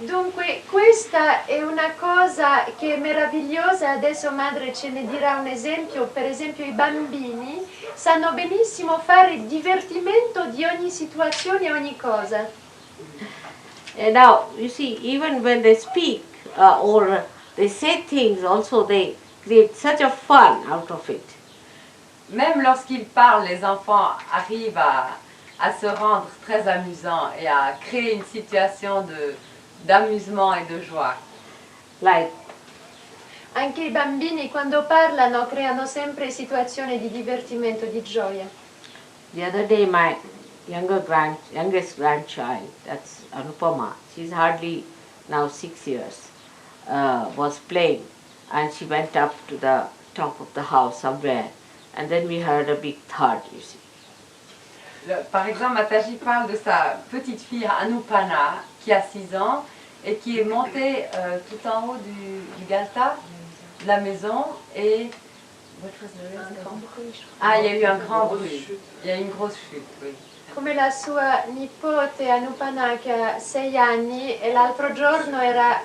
dunque questa è una cosa che è meravigliosa, adesso madre ce ne dirà un esempio, per esempio i bambini sanno benissimo fare divertimento di ogni situazione e ogni cosa. And now, you see, even when they speak or they say things, also they create such a fun out of it. Même lorsqu'ils parlent, les enfants arrivent à se rendre très amusants et à créer une situation d'amusement et de joie. Like, Anche i bambini quando parlano creano sempre situazioni di divertimento, di gioia. the other day, my youngest grandchild, that's Anupama, she's hardly now 6 years, was playing, and she went up to the top of the house somewhere, and then we heard a big thud, you see. Par exemple, Mataji parle de sa petite fille Anupana qui a 6 ans et qui est montée tout en haut du galta de la maison et... Ah, il y a eu un grand bruit. Il y a eu une grosse chute, oui. Come la sua nipote Anupana che ha 6 anni e l'altro giorno era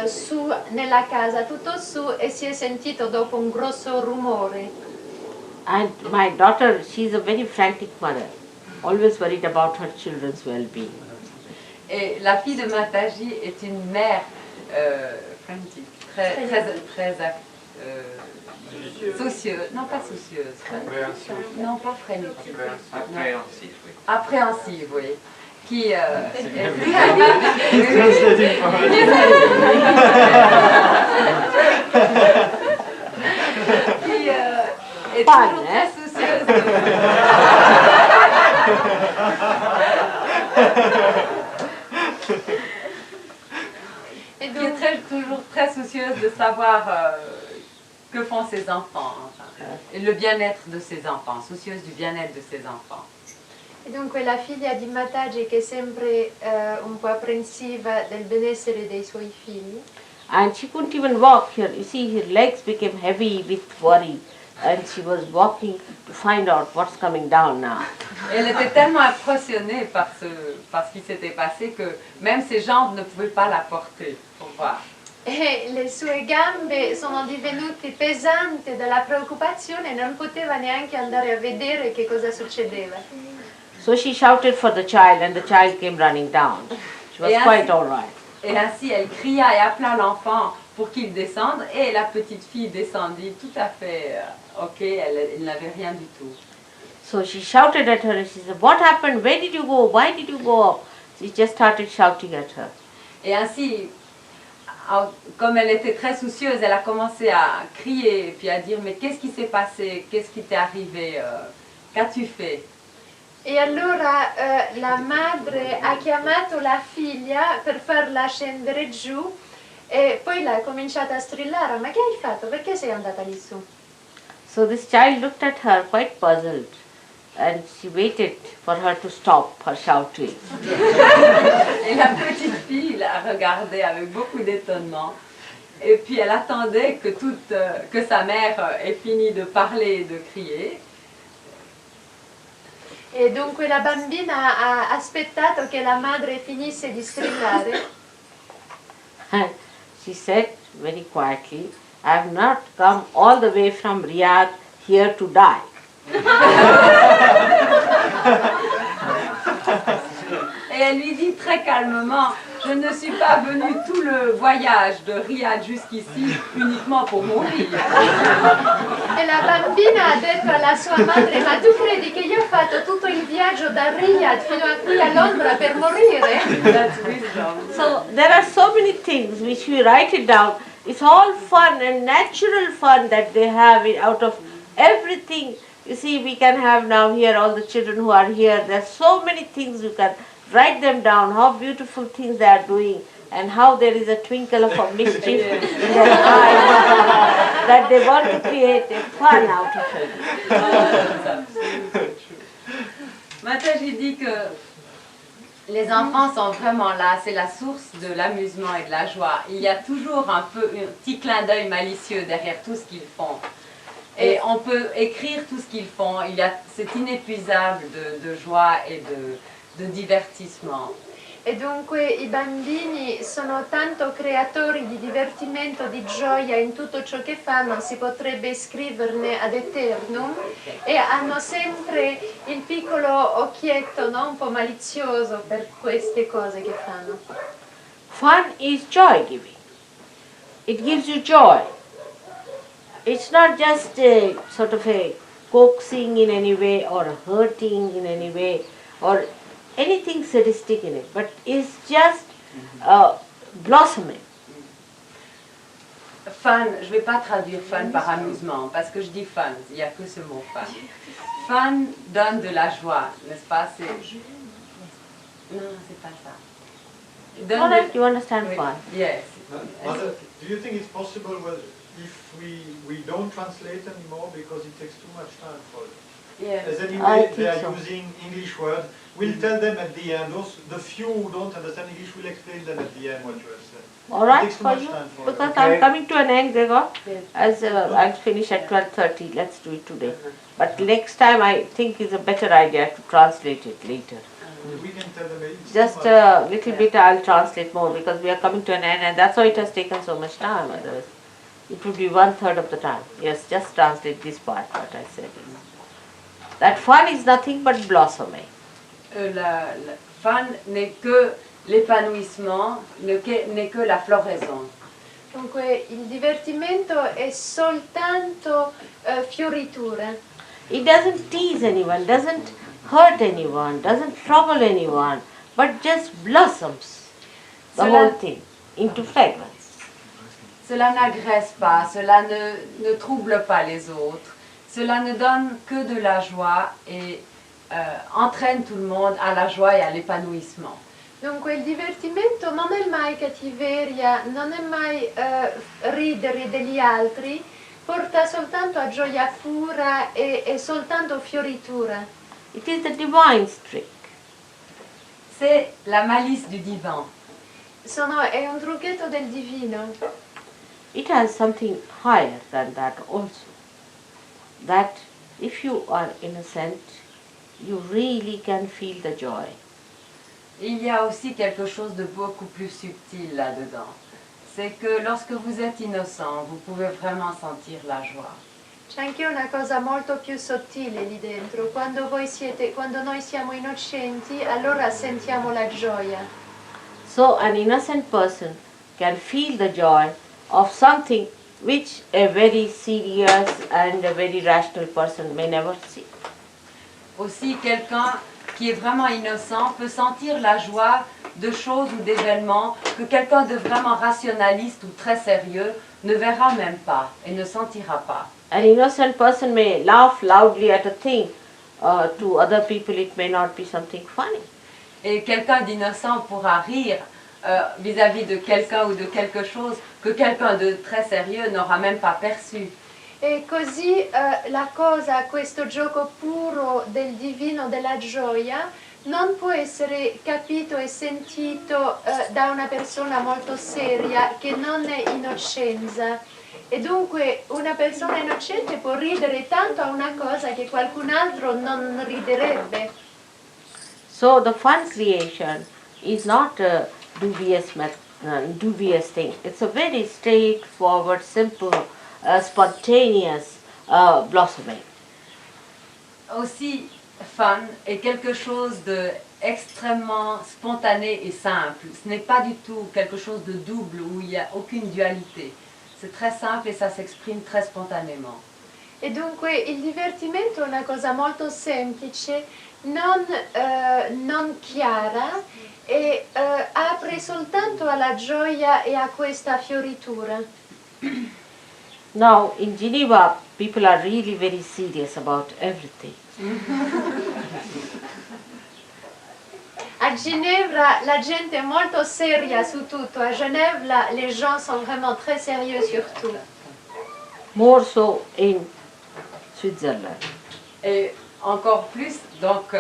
su nella casa, tutto su, e si è sentito dopo un grosso rumore. And my daughter, she's a very frantic mother, always worried about her children's well-being. Et la fille de Mataji est une mère frantique, très soucieuse, non pas soucieuse, non pas frénétique, Appréhensif, oui. appréhensive, oui, qui est toujours très soucieuse qui est toujours très soucieuse de savoir que font ses enfants, enfin, et le bien-être de ses enfants, soucieuse du bien-être de ses enfants. E dunque la figlia di Mataji che è sempre un po' apprensiva del benessere dei suoi figli. And she couldn't even walk here. You see, her legs became heavy with worry, and she was walking to find out what's coming down now. Elle était tellement impressionnée par ce qui s'était passé que même ses jambes ne pouvaient pas la porter pour voir. E le sue gambe sono divenute pesanti dalla preoccupazione e non poteva neanche andare a vedere che cosa succedeva. So she shouted for the child, and the child came running down. She was quite all right. Et ainsi, elle cria et appela l'enfant pour qu'il descende, et la petite fille descendit tout à fait ok, elle n'avait rien du tout. So she shouted at her, and she said, "What happened? Where did you go? Why did you go up?" She just started shouting at her. Et ainsi, comme elle était très soucieuse, elle a commencé à crier, et puis à dire, mais qu'est-ce qui s'est passé? Qu'est-ce qui t'est arrivé? Qu'as-tu fait? E allora la madre ha chiamato la figlia per farla scendere giù e poi l'ha cominciata a strillare: ma che hai fatto? Perché sei andata lì su? So this child looked at her quite puzzled, and she waited for her to stop her shouting. Et la petite fille la regardait avec beaucoup d'étonnement. Et puis elle attendait que sa mère ait fini de parler et de crier. E dunque la bambina ha aspettato che la madre finisse di strillare. And she said very quietly, "I have not come all the way from Riyadh here to die." Et elle lui dit très calmement, je ne suis pas venue tout le voyage de Riyad jusqu'ici uniquement pour mourir. E la bambina ha detto alla sua madre: ma tu credi che io ho fatto tutto il viaggio da Riyadh fino a qui a Londra per morire? That's wisdom. So there are so many things which we write it down. It's all fun and natural fun that they have out of everything. You see, we can have now here all the children who are here. There are so many things you can write them down, how beautiful things they are doing, and how there is a twinkle of a mischief in their eyes, that they want to create a fun out of it. Mataji dit que les enfants sont vraiment là, c'est la source de l'amusement et de la joie. Il y a toujours un petit clin d'œil malicieux derrière tout ce qu'ils font. Et on peut écrire tout ce qu'ils font, c'est inépuisable de joie et de divertissement. E dunque i bambini sono tanto creatori di divertimento, di gioia in tutto ciò che fanno, si potrebbe scriverne ad eternum, e hanno sempre il piccolo occhietto, no? Un po' malizioso per queste cose che fanno. Fun is joy giving. It gives you joy. It's not just a sort of a coaxing in any way or hurting in any way or anything sadistic in it, but it's just blossoming. Fun, je ne vais pas traduire fun par amusement, parce que je dis fun, il n'y a que ce mot fun. Fun donne de la joie, n'est-ce pas? Non, c'est pas ça. Donne All right, de- you understand Oui. fun. Yes. Mother, do you think it's possible if we don't translate anymore because it takes too much time for them? Yes. As I anyway, think they are so. using English words. We'll tell them at the end. The few who don't understand English, will explain them at the end what you have said. All It right takes too for much you? time for Because them. I'm coming to an end, Gregor. Yes. As I'll finish at 12:30. Let's do it today. But next time I think it's a better idea to translate it later. We can tell them it's Just too much. a little bit I'll translate more because we are coming to an end and that's why it has taken so much time. Otherwise, it would be 1/3 of the time. Yes, just translate this part, what I said. That fun is nothing but blossoming. La fun n'est que l'épanouissement, n'est que la floraison. Dunque il divertimento è soltanto fioritura. It doesn't tease anyone, doesn't hurt anyone, doesn't trouble anyone, but just blossoms the Cela- whole thing into fragrance. Cela n'agresse pas, cela ne trouble pas les autres, cela ne donne que de la joie et entraîne tout le monde à la joie et à l'épanouissement. Dunque il divertimento non è mai cattiveria, non è mai ridere degli altri, porta soltanto a gioia pura e soltanto fioritura. It is the divine trick. C'est la malice du divin. È un trucchetto del divino. It has something higher than that also. That if you are innocent, you really can feel the joy. Il y a aussi quelque chose de beaucoup plus subtil là-dedans. C'est que lorsque vous êtes innocent, vous pouvez vraiment sentir la joie. C'è anche una cosa molto più sottile lì dentro. Quando noi siamo innocenti, allora sentiamo la gioia. So an innocent person can feel the joy of something which a very serious and a very rational person may never see. Aussi, quelqu'un qui est vraiment innocent peut sentir la joie de choses ou d'événements que quelqu'un de vraiment rationaliste ou très sérieux ne verra même pas et ne sentira pas. An innocent person may laugh loudly at a thing. To other people it may not be something funny. Et quelqu'un d'innocent pourra rire vis-à-vis de quelqu'un ou de quelque chose que quelqu'un de très sérieux n'aura même pas perçu. E così la cosa, questo gioco puro del divino, della gioia, non può essere capito e sentito da una persona molto seria che non è innocenza. E dunque una persona innocente può ridere tanto a una cosa che qualcun altro non riderebbe. So the fun creation is not a dubious thing. It's a very straightforward, simple, spontaneous blossoming. Aussi, fun est quelque chose de extrêmement spontané et simple. Ce n'est pas du tout quelque chose de double où il n'y a aucune dualité. C'est très simple et ça s'exprime très spontanément. E dunque il divertimento è una cosa molto semplice, non chiara e apre soltanto alla gioia e a questa fioritura. Now in Geneva people are really very serious about everything. A Ginevra la gente è molto seria su tutto, a Genève les gens sont vraiment très sérieux sur tout. More so in Switzerland. Et encore plus donc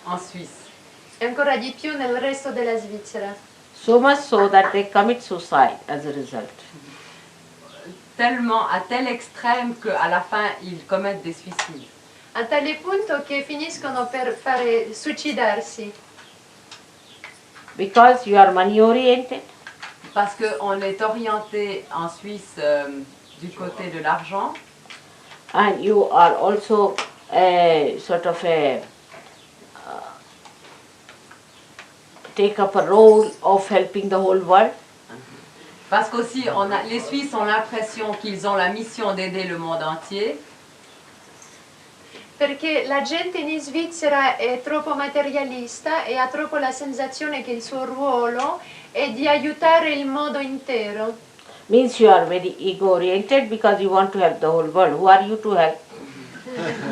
en Suisse. E ancora di più nel resto della Svizzera. So much so that they commit suicide as a result. Tellement, à tel extrême qu'à la fin, ils commettent des suicides. A tale punto che finiscono per suicidarsi. because you are money oriented, Parce qu'on est orienté en Suisse du côté de l'argent. and you are also a sort of a take up a role of helping the whole world. Parce qu'aussi, les Suisses ont l'impression qu'ils ont la mission d'aider le monde entier. Perché la gente in Svizzera è troppo materialista e ha troppo la sensazione che il suo ruolo è di aiutare il mondo intero. Means you are very ego oriented because you want to help the whole world. Who are you to help?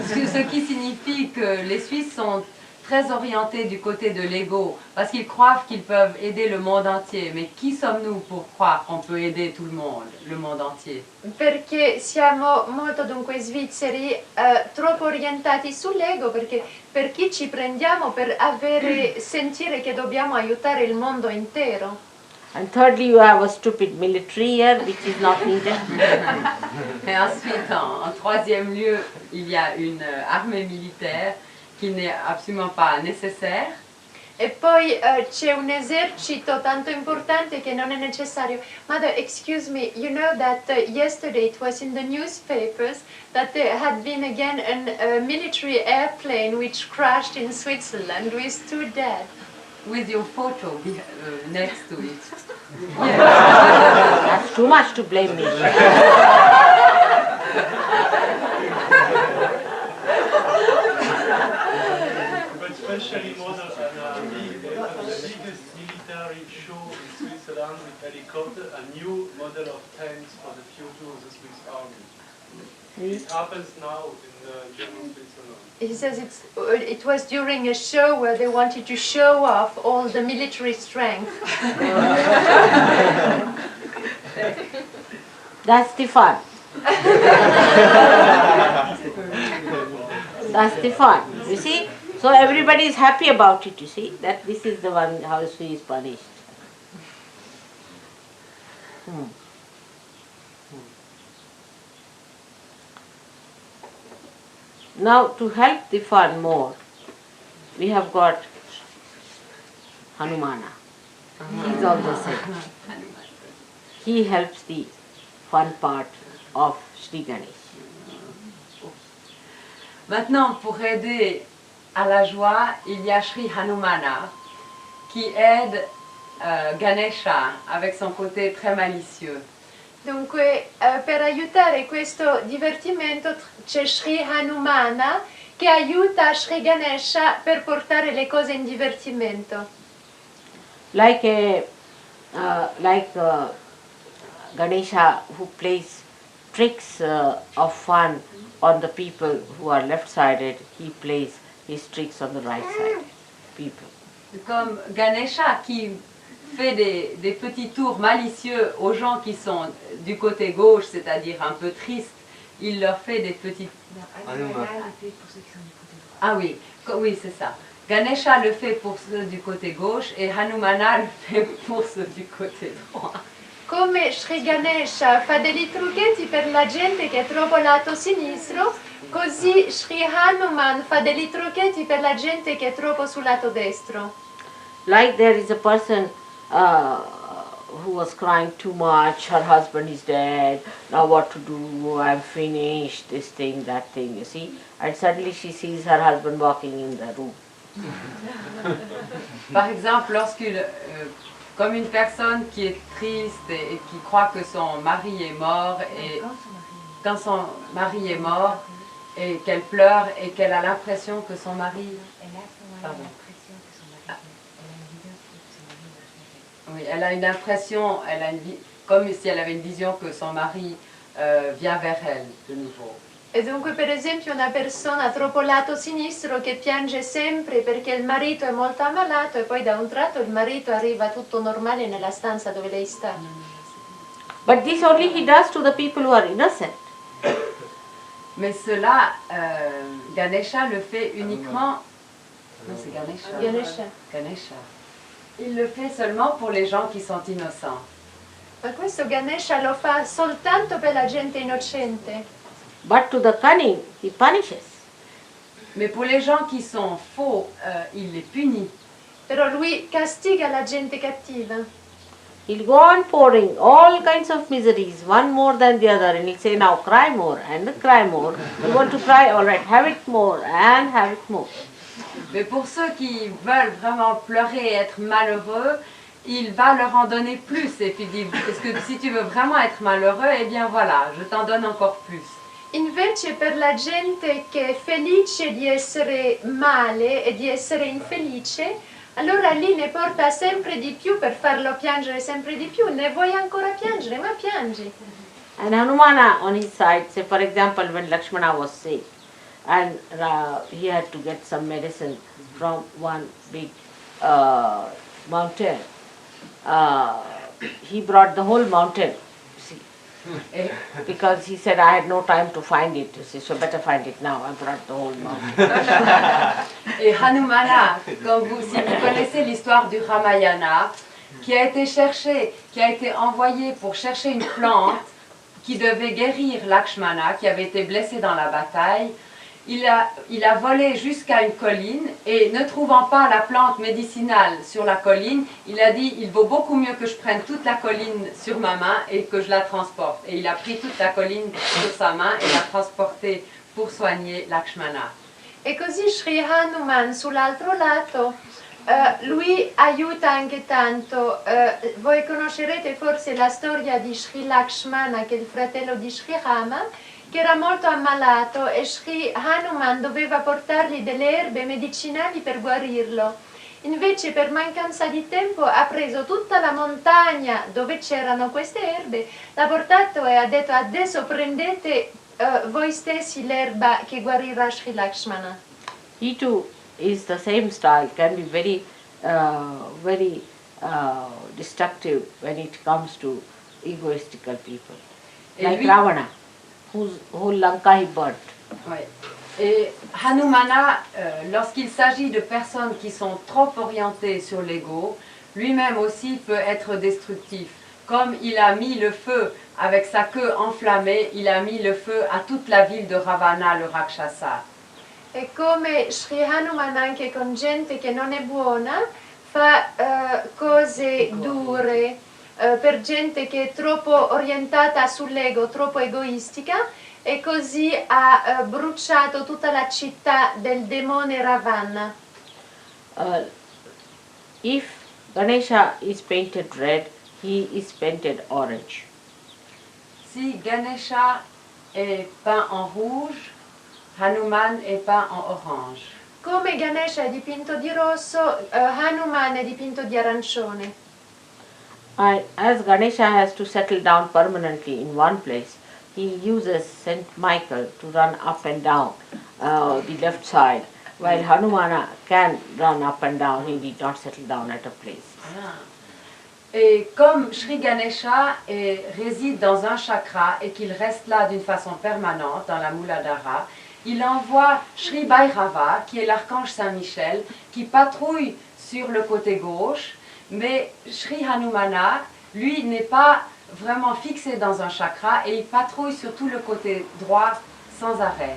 Ce qui signifie que les Suisses sont très orientés du côté de l'ego, parce qu'ils croient qu'ils peuvent aider le monde entier. Mais qui sommes-nous pour croire qu'on peut aider tout le monde entier? Perché siamo molto dunque svizzeri troppo orientati sull'ego, perché per chi ci prendiamo per sentire che dobbiamo aiutare il mondo intero. And thirdly, you have a stupid military here, which is not needed. Et ensuite, en troisième lieu, il y a une armée militaire qui n'est absolument pas nécessaire. E poi c'è un esercito tanto importante che non è necessario. Mother, excuse me, you know that yesterday it was in the newspapers that there had been again a military airplane which crashed in Switzerland with 2 dead. With your photo next to it. That's too much to blame me. But especially modern the biggest military show in Switzerland with helicopter, a new model of tanks for the future of the Swiss Army. It happens now in German Switzerland. He says it was during a show where they wanted to show off all the military strength. That's the fun. That's the fun. You see? So everybody is happy about it, you see? That this is the one how she is punished. Now to help the fun more, we have got Hanumana. He's also said. He helps the fun part of Sri Ganesh. Maintenant, pour aider à la joie, il y a Sri Hanumana qui aide Ganesha avec son côté très malicieux. Dunque, per aiutare questo divertimento c'è Sri Hanumana che aiuta Sri Ganesha per portare le cose in divertimento. Like Ganesha who plays tricks of fun on the people who are left-sided, he plays his tricks on the right-sided people. Comme Ganesha qui fait des petits tours malicieux aux gens qui sont du côté gauche, c'est-à-dire un peu tristes, il leur fait des petits... Ah oui, oui c'est ça. Ganesha le fait pour ceux du côté gauche et Hanumana le fait pour ceux du côté droit. Come Sri Ganesha fa dei trucchetti per la gente che è troppo lato sinistro, così Sri Hanuman fa dei trucchetti per la gente che è troppo sul lato destro. Like there is a person who was crying too much, her husband is dead, now what to do, I'm finished, this thing, that thing, you see. And suddenly she sees her husband walking in the room. Par exemple, comme une personne qui est triste et qui croit que son mari est mort, et quand son mari est mort, et qu'elle pleure et qu'elle a l'impression que son mari... Pardon. Oui, elle a une impression, comme si elle avait une vision que son mari vient vers elle de nouveau. E dunque per esempio una persona troppo lato sinistro che piange sempre perché il marito è molto ammalato e poi da un tratto il marito arriva tutto normale nella stanza dove lei sta. But this only he does to the people who are innocent. Mais cela, Ganesha le fait uniquement... Non, c'est Ganesha. Ganesha. Ganesha. Il le fait seulement pour les gens qui sont innocents. Ma questo Ganesha lo fa soltanto per la gente innocente. But to the cunning, he punishes. Mais pour les gens qui sont faux, il les punit. Però lui castiga la gente cattiva. He'll go on pouring all kinds of miseries, one more than the other, and he'll say, now cry more and cry more. You want to cry? All right, have it more and have it more. Mais pour ceux qui veulent vraiment pleurer et être malheureux, il va leur en donner plus. Et puis dit, est-ce que si tu veux vraiment être malheureux, eh bien voilà, je t'en donne encore plus. Invece per la gente che è felice di essere male e di essere infelice, allora lì ne porta sempre di più per farlo piangere sempre di più. Ne vuoi ancora piangere? Ma piangi. And Hanumana on his side, say for example when Lakshmana was sick and he had to get some medicine from one big mountain, he brought the whole mountain, see, because he said I had no time to find it, you see, so better find it now. I brought the whole mountain. Et Hanumana, si vous connaissez l'histoire du Ramayana, qui a été cherché, qui a été envoyé pour chercher une plante qui devait guérir Lakshmana, qui avait été blessé dans la bataille, il a volé jusqu'à une colline et ne trouvant pas la plante médicinale sur la colline, il a dit il vaut beaucoup mieux que je prenne toute la colline sur ma main et que je la transporte. Et il a pris toute la colline sur sa main et l'a transportée pour soigner Lakshmana. E così Sri Hanuman sull'altro lato, lui aiuta anche tanto. Voi conoscerete forse la storia di Sri Lakshmana, che è il fratello di Sri Rama, che era molto ammalato e Sri Hanuman doveva portargli delle erbe medicinali per guarirlo. Invece per mancanza di tempo ha preso tutta la montagna dove c'erano queste erbe, l'ha portato e ha detto adesso prendete voi stessi l'erba che guarirà Sri Lakshmana. He too is the same style, can be very, very destructive when it comes to egoistical people. Like Ravana, whose whole Lanka he burnt. Oui. Et Hanumana, lorsqu'il s'agit de personnes qui sont trop orientées sur l'ego, lui-même aussi peut être destructif. Comme il a mis le feu avec sa queue enflammée, il a mis le feu à toute la ville de Ravana, le Rakshasa. E come Sri Hanuman anche con gente che non è buona fa cose dure per gente che è troppo orientata sull'ego, troppo egoistica, e così ha bruciato tutta la città del demone Ravana. If Ganesha is painted red, he is painted orange. Si Ganesha est peint en rouge, Hanuman est peint en orange. Come Ganesha è dipinto di rosso, Hanuman è dipinto di arancione. As Ganesha has to settle down permanently in one place, he uses Saint Michael to run up and down the left side, while Hanumana can run up and down, he need not settle down at a place. Et comme Sri Ganesha réside dans un chakra et qu'il reste là d'une façon permanente dans la Muladhara, il envoie Sri Bhairava, qui est l'archange Saint-Michel, qui patrouille sur le côté gauche, mais Sri Hanumana, lui, n'est pas vraiment fixé dans un chakra et il patrouille sur tout le côté droit sans arrêt.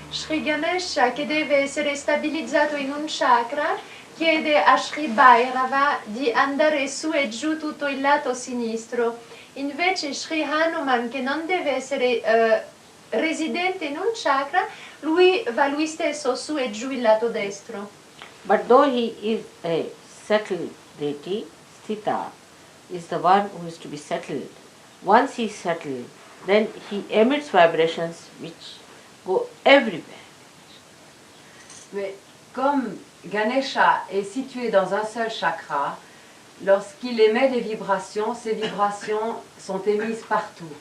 Sri Ganesha, che deve essere stabilizzato in un chakra, chiede a Sri Bhairava di andare su e giù tutto il lato sinistro. Invece Sri Hanuman, che non deve essere residente in un chakra, lui va lui stesso su e giù il lato destro. But though he is a settled deity, Sthita is the one who is to be settled. Once he is settled, then he emits vibrations which go everywhere. Mais comme Ganesha est situé dans un seul chakra, lorsqu'il émet des vibrations, ces vibrations sont émises partout.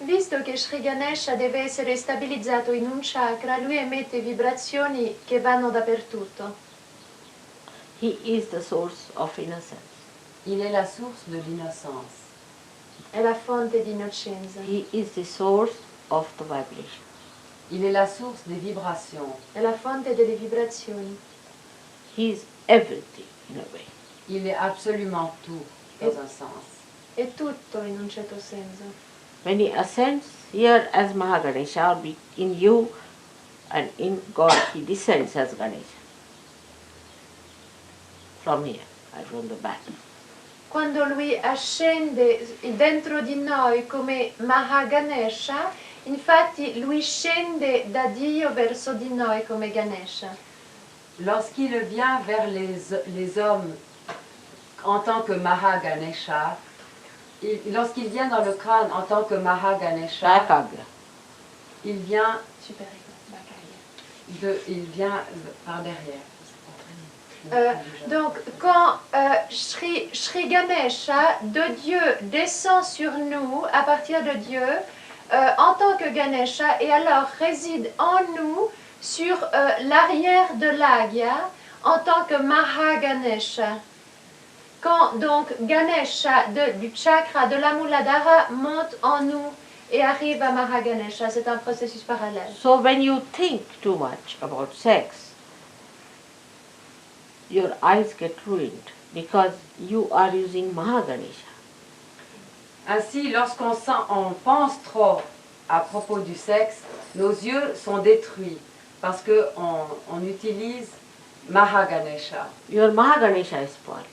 Visto che Sri Ganesha deve essere stabilizzato in un chakra, lui emette vibrazioni che vanno dappertutto. He is the source of innocence. Il est la source de l'innocence. È la fonte di innocenza. He is the source of the vibration. Il est la source des vibrations. È la fonte delle vibrazioni. He is everything in a way. Il est absolument tout, dans un sens. È tutto in un certo senso. When he ascends here as Mahaganesha, or in you and in God, he descends as Ganesha. from here, from the back. Quando lui ascende dentro di noi come Mahaganesha, infatti lui scende da Dio verso di noi come Ganesha. Lorsqu'il vient vers les hommes en tant que Mahaganesha, lorsqu'il vient dans le crâne en tant que Mahaganesha, Bakaga. il vient par derrière. Donc, quand Shri Ganesha de Dieu descend sur nous à partir de Dieu en tant que Ganesha et alors réside en nous sur l'arrière de l'Agya en tant que Mahaganesha. Quand donc Ganesha du chakra de la Muladhara monte en nous et arrive à Mahaganesha, c'est un processus parallèle. So when you think too much about sex, your eyes get ruined because you are using Mahaganesha. Ainsi, lorsqu'on pense trop à propos du sexe, nos yeux sont détruits parce qu'on utilise Mahaganesha. Your Mahaganesha is spoiled.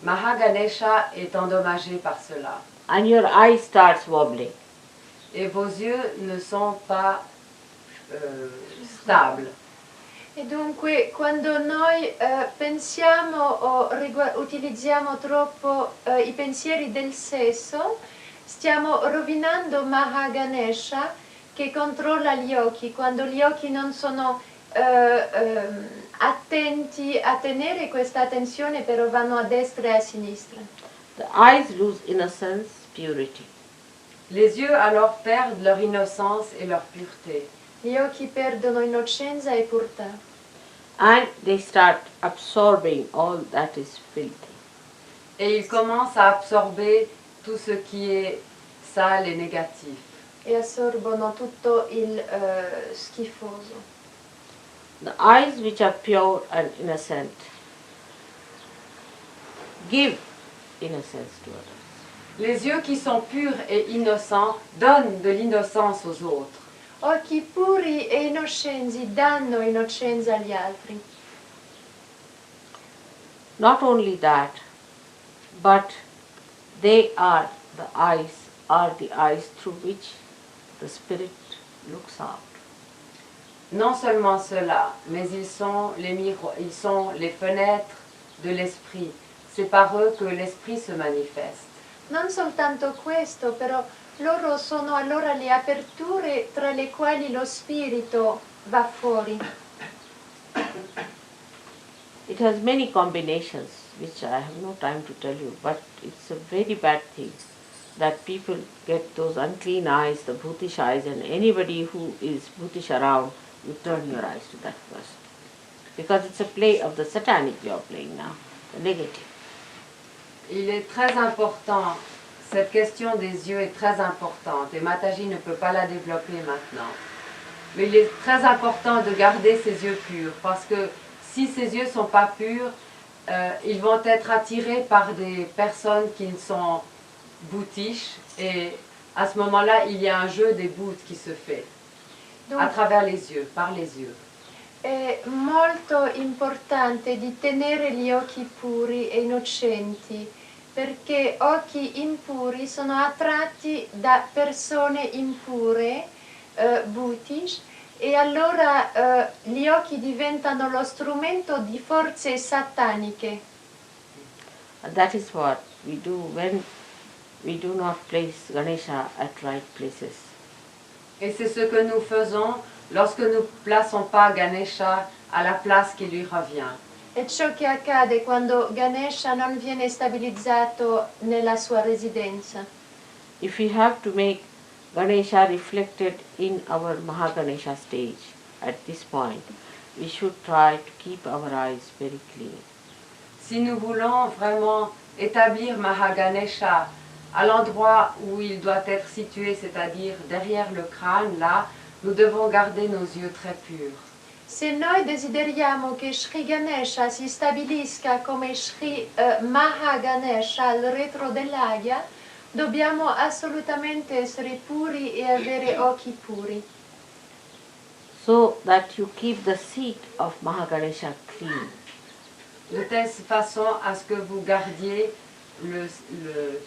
Mahaganesha est endommagé par cela. And your eye starts wobbling. Et vos yeux ne sont pas stables. E dunque quando noi pensiamo o utilizziamo troppo i pensieri del sesso, stiamo rovinando Mahaganesha che controlla gli occhi. Quando gli occhi non sono attenti a tenere questa attenzione, però vanno a destra e a sinistra. The eyes lose innocence, purity. Les yeux alors perdent leur innocence et leur pureté. Gli occhi perdono innocenza e purità. And they start absorbing all that is filthy. Et ils commencent à absorber tout ce qui est sale et négatif. E assorbono tutto il schifoso. The eyes which are pure and innocent give innocence to others. Les yeux qui sont purs et innocents donnent de l'innocence aux autres. Occhi puri e innocenti danno innocenza agli altri. Not only that, but they are the eyes through which the spirit looks out. Non seulement cela, mais ils sont les fenêtres de l'esprit. C'est par eux que l'esprit se manifeste. Non soltanto questo, però loro sono allora le aperture tra le quali lo spirito va fuori. It has many combinations which I have no time to tell you, but it's a very bad thing that people get those unclean eyes, the bhutish eyes, and anybody who is bhutish around, you turn your eyes to that person. Because it's a play of the satanic you are playing now, the negative. Il est très important, cette question des yeux est très importante et Mataji ne peut pas la développer maintenant. Mais il est très important de garder ses yeux purs parce que si ses yeux ne sont pas purs, ils vont être attirés par des personnes qui sont bhutish et à ce moment-là, il y a un jeu des bhutes qui se fait à travers les yeux, par les yeux. È molto importante di tenere gli occhi puri e innocenti, perché occhi impuri sono attratti da persone impure, bhutish, e allora gli occhi diventano lo strumento di forze sataniche. And that is what we do when we do not place Ganesha at right places. Et c'est ce que nous faisons lorsque nous ne plaçons pas Ganesha à la place qui lui revient. È ciò che accade quando Ganesha non viene stabilizzato nella sua residenza. If we have to make Ganesha reflected in our Mahaganesha stage at this point, we should try to keep our eyes very clean. Si nous voulons vraiment établir Mahaganesha à l'endroit où il doit être situé, c'est-à-dire derrière le crâne, là, nous devons garder nos yeux très purs. Se noi desideriamo che Shri Ganesha si stabilisca come Shri Mahaganesha al retro dell'Agya, dobbiamo assolutamente essere puri e avere occhi puri. So that you keep the seat of Mahaganesha clean. de telle façon à ce que vous gardiez le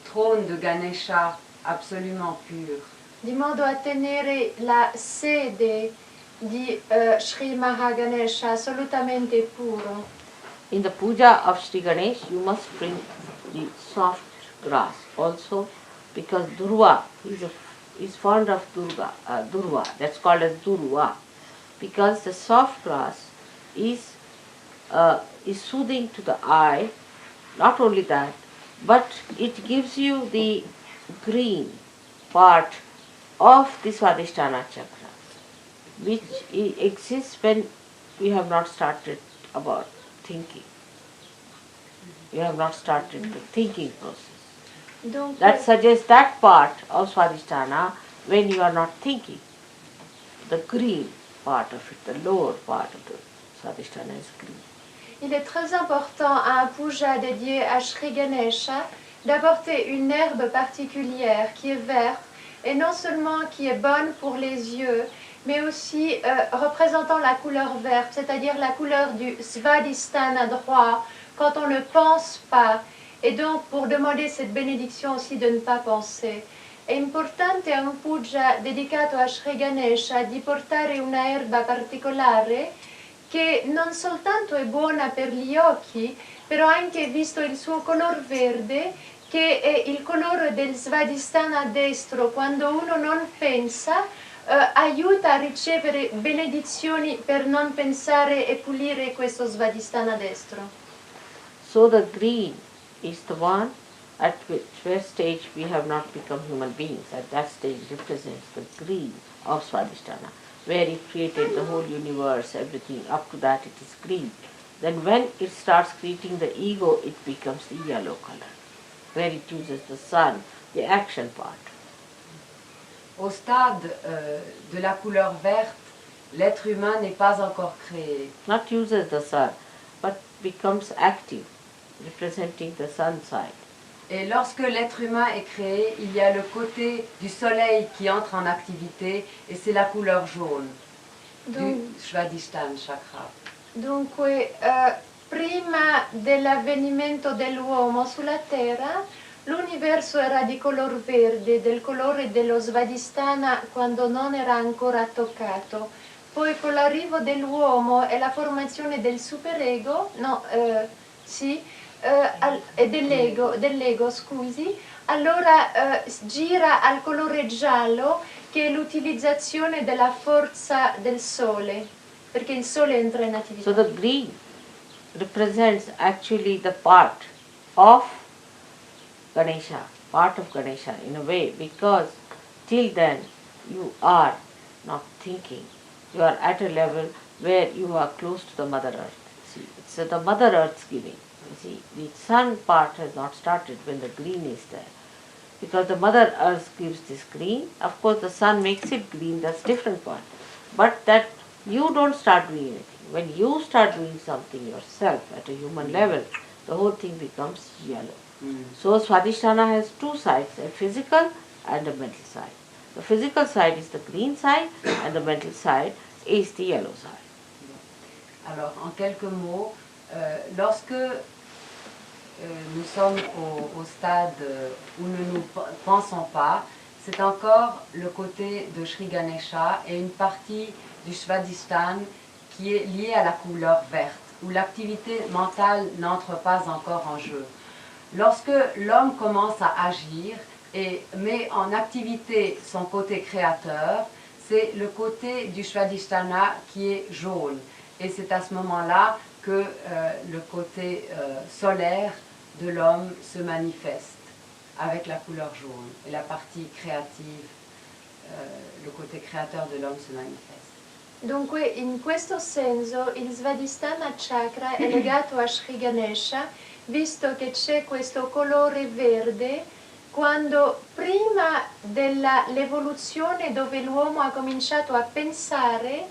trône de Ganesha absolument pur. di modo a tenere la sede di Sri Mahaganesha assolutamente puro. In the puja of Sri Ganesh, you must bring the soft grass also, because Durva is fond of Durva. That's called as Durva, because the soft grass is soothing to the eye. Not only that, but it gives you the green part of the Swadhisthana chakra, which exists when we have not started about thinking. We have not started the thinking process. Dunque, That suggests that part of Swadhisthana when you are not thinking. The green part of it, the lower part of the Swadhisthana is green. il est très important à un puja dédié à Sri Ganesha d'apporter une herbe particulière qui est verte et non seulement qui est bonne pour les yeux, mais aussi représentant la couleur verte, c'est-à-dire la couleur du Svadhisthana droit, quand on ne pense pas, et donc pour demander cette bénédiction aussi de ne pas penser. È importante a un puja dedicato a Sri Ganesha di portare una erba particolare che non soltanto è buona per gli occhi, però anche visto il suo color verde, che è il colore del Svadhisthana destro, quando uno non pensa, aiuta a ricevere benedizioni per non pensare e pulire questo Svadhisthana destro. So the green is the one at where stage we have not become human beings. At that stage represents the green of Swadhisthana, where it created the whole universe, everything. Up to that it is green. Then when it starts creating the ego, it becomes the yellow color, where it uses the sun, the action part. Au stade de la couleur verte, l'être humain n'est pas encore créé. Not uses the sun, but becomes active, representing the sun side. Et lorsque l'être humain est créé, il y a le côté du soleil qui entre en activité et c'est la couleur jaune du Svadhisthana chakra. Dunque, prima dell'avvenimento dell'uomo sulla Terra, l'universo era di color verde, del colore dello Svadhisthana quando non era ancora toccato. Poi con l'arrivo dell'uomo e la formazione del superego, dell'ego, scusi, allora gira al colore giallo, che è l'utilizzazione della forza del sole, perché il sole entra in attività. So the green represents actually the part of Ganesha in a way, because till then you are not thinking. You are at a level where you are close to the Mother Earth. See, it's the Mother Earth's giving. You see, the sun part has not started when the green is there. Because the Mother Earth gives this green. Of course the sun makes it green, that's different part. But that you don't start doing anything. When you start doing something yourself at a human level, the whole thing becomes yellow. So Swadhisthana has two sides, a physical and a mental side. The physical side is the green side and the mental side is the yellow side. Alors, en quelques mots, lorsque nous sommes au stade où nous ne pensons pas, c'est encore le côté de Sri Ganesha et une partie du Svadhisthana qui est liée à la couleur verte, où l'activité mentale n'entre pas encore en jeu. Lorsque l'homme commence à agir et met en activité son côté créateur, c'est le côté du Svadhisthana qui est jaune. Et c'est à ce moment-là que le côté solaire de l'homme se manifeste avec la couleur jaune. Et la partie créative, le côté créateur de l'homme se manifeste. Dunque, in questo senso, il Svadhisthana chakra è legato a Sri Ganesha, visto che c'è questo colore verde quando prima dell'evoluzione dove l'uomo ha cominciato a pensare,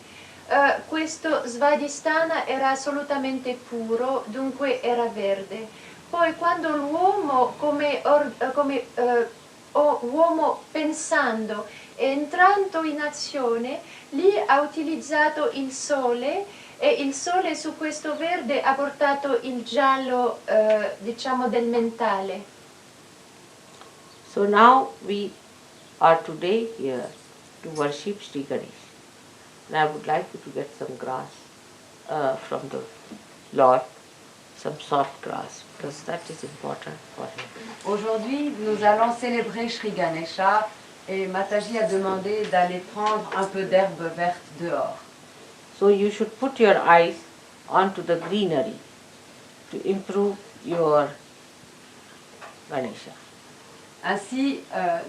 questo Svadhisthana era assolutamente puro, dunque era verde. Poi quando l'uomo come uomo pensando e entrando in azione, lì ha utilizzato il sole e il sole su questo verde ha portato il giallo, diciamo, del mentale. So now we are today here to worship Sri Ganesha. And I would like you to get some grass from the Lord, some soft grass, because that is important for him. Aujourd'hui, nous allons célébrer Sri Ganesha et Mataji a demandé d'aller prendre un peu d'herbe verte dehors. So you should put your eyes onto the greenery to improve your Ganesha. Ainsi,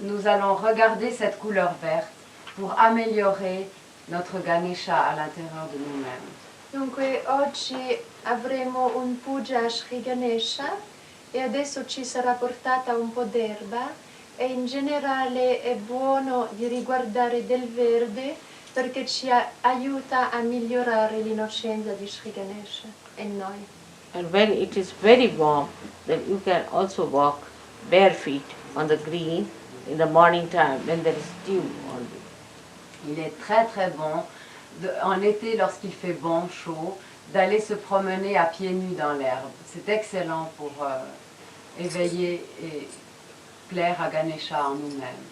nous allons regarder cette couleur verte pour améliorer notre Ganesha à l'intérieur de nous-mêmes. Dunque oggi avremo un puja a Sri Ganesha e adesso ci sarà portata un po' d'erba e in generale è buono di riguardare del verde perché ci aiuta a migliorare l'innocenza di Sri Ganesha e noi. And when it is very warm, then you can also walk bare feet on the green in the morning time when there is dew on you. Il est très très bon, en été lorsqu'il fait bon, chaud, d'aller se promener à pieds nus dans l'herbe. C'est excellent pour éveiller et plaire à Ganesha en nous-mêmes.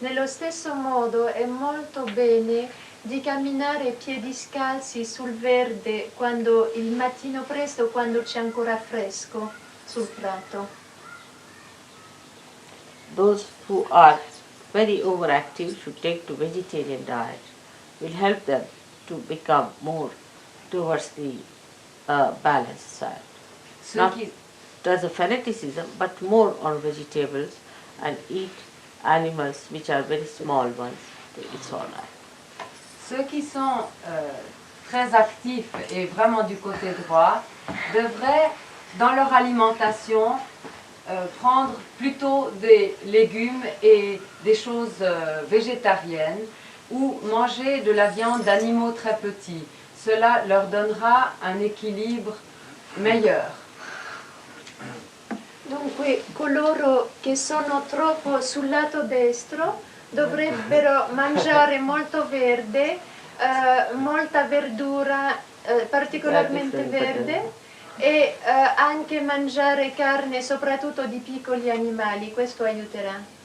Nello stesso modo è molto bene di camminare piedi scalzi sul verde quando il mattino presto, quando c'è ancora fresco sul prato. Those who are very overactive should take to vegetarian diet. Will help them to become more towards the balanced side. Not as a fanaticism, but more on vegetables and eat animals which are very small ones. It's all right. Ceux qui sont très actifs et vraiment du côté droit devraient, dans leur alimentation, prendre plutôt des légumes et des choses végétariennes ou manger de la viande d'animaux très petits. Cela leur donnera un équilibre meilleur. Dunque coloro che sono troppo sul lato destro dovrebbero mangiare molto verde, molta verdura, particolarmente verde, e anche mangiare carne soprattutto di piccoli animali, questo aiuterà.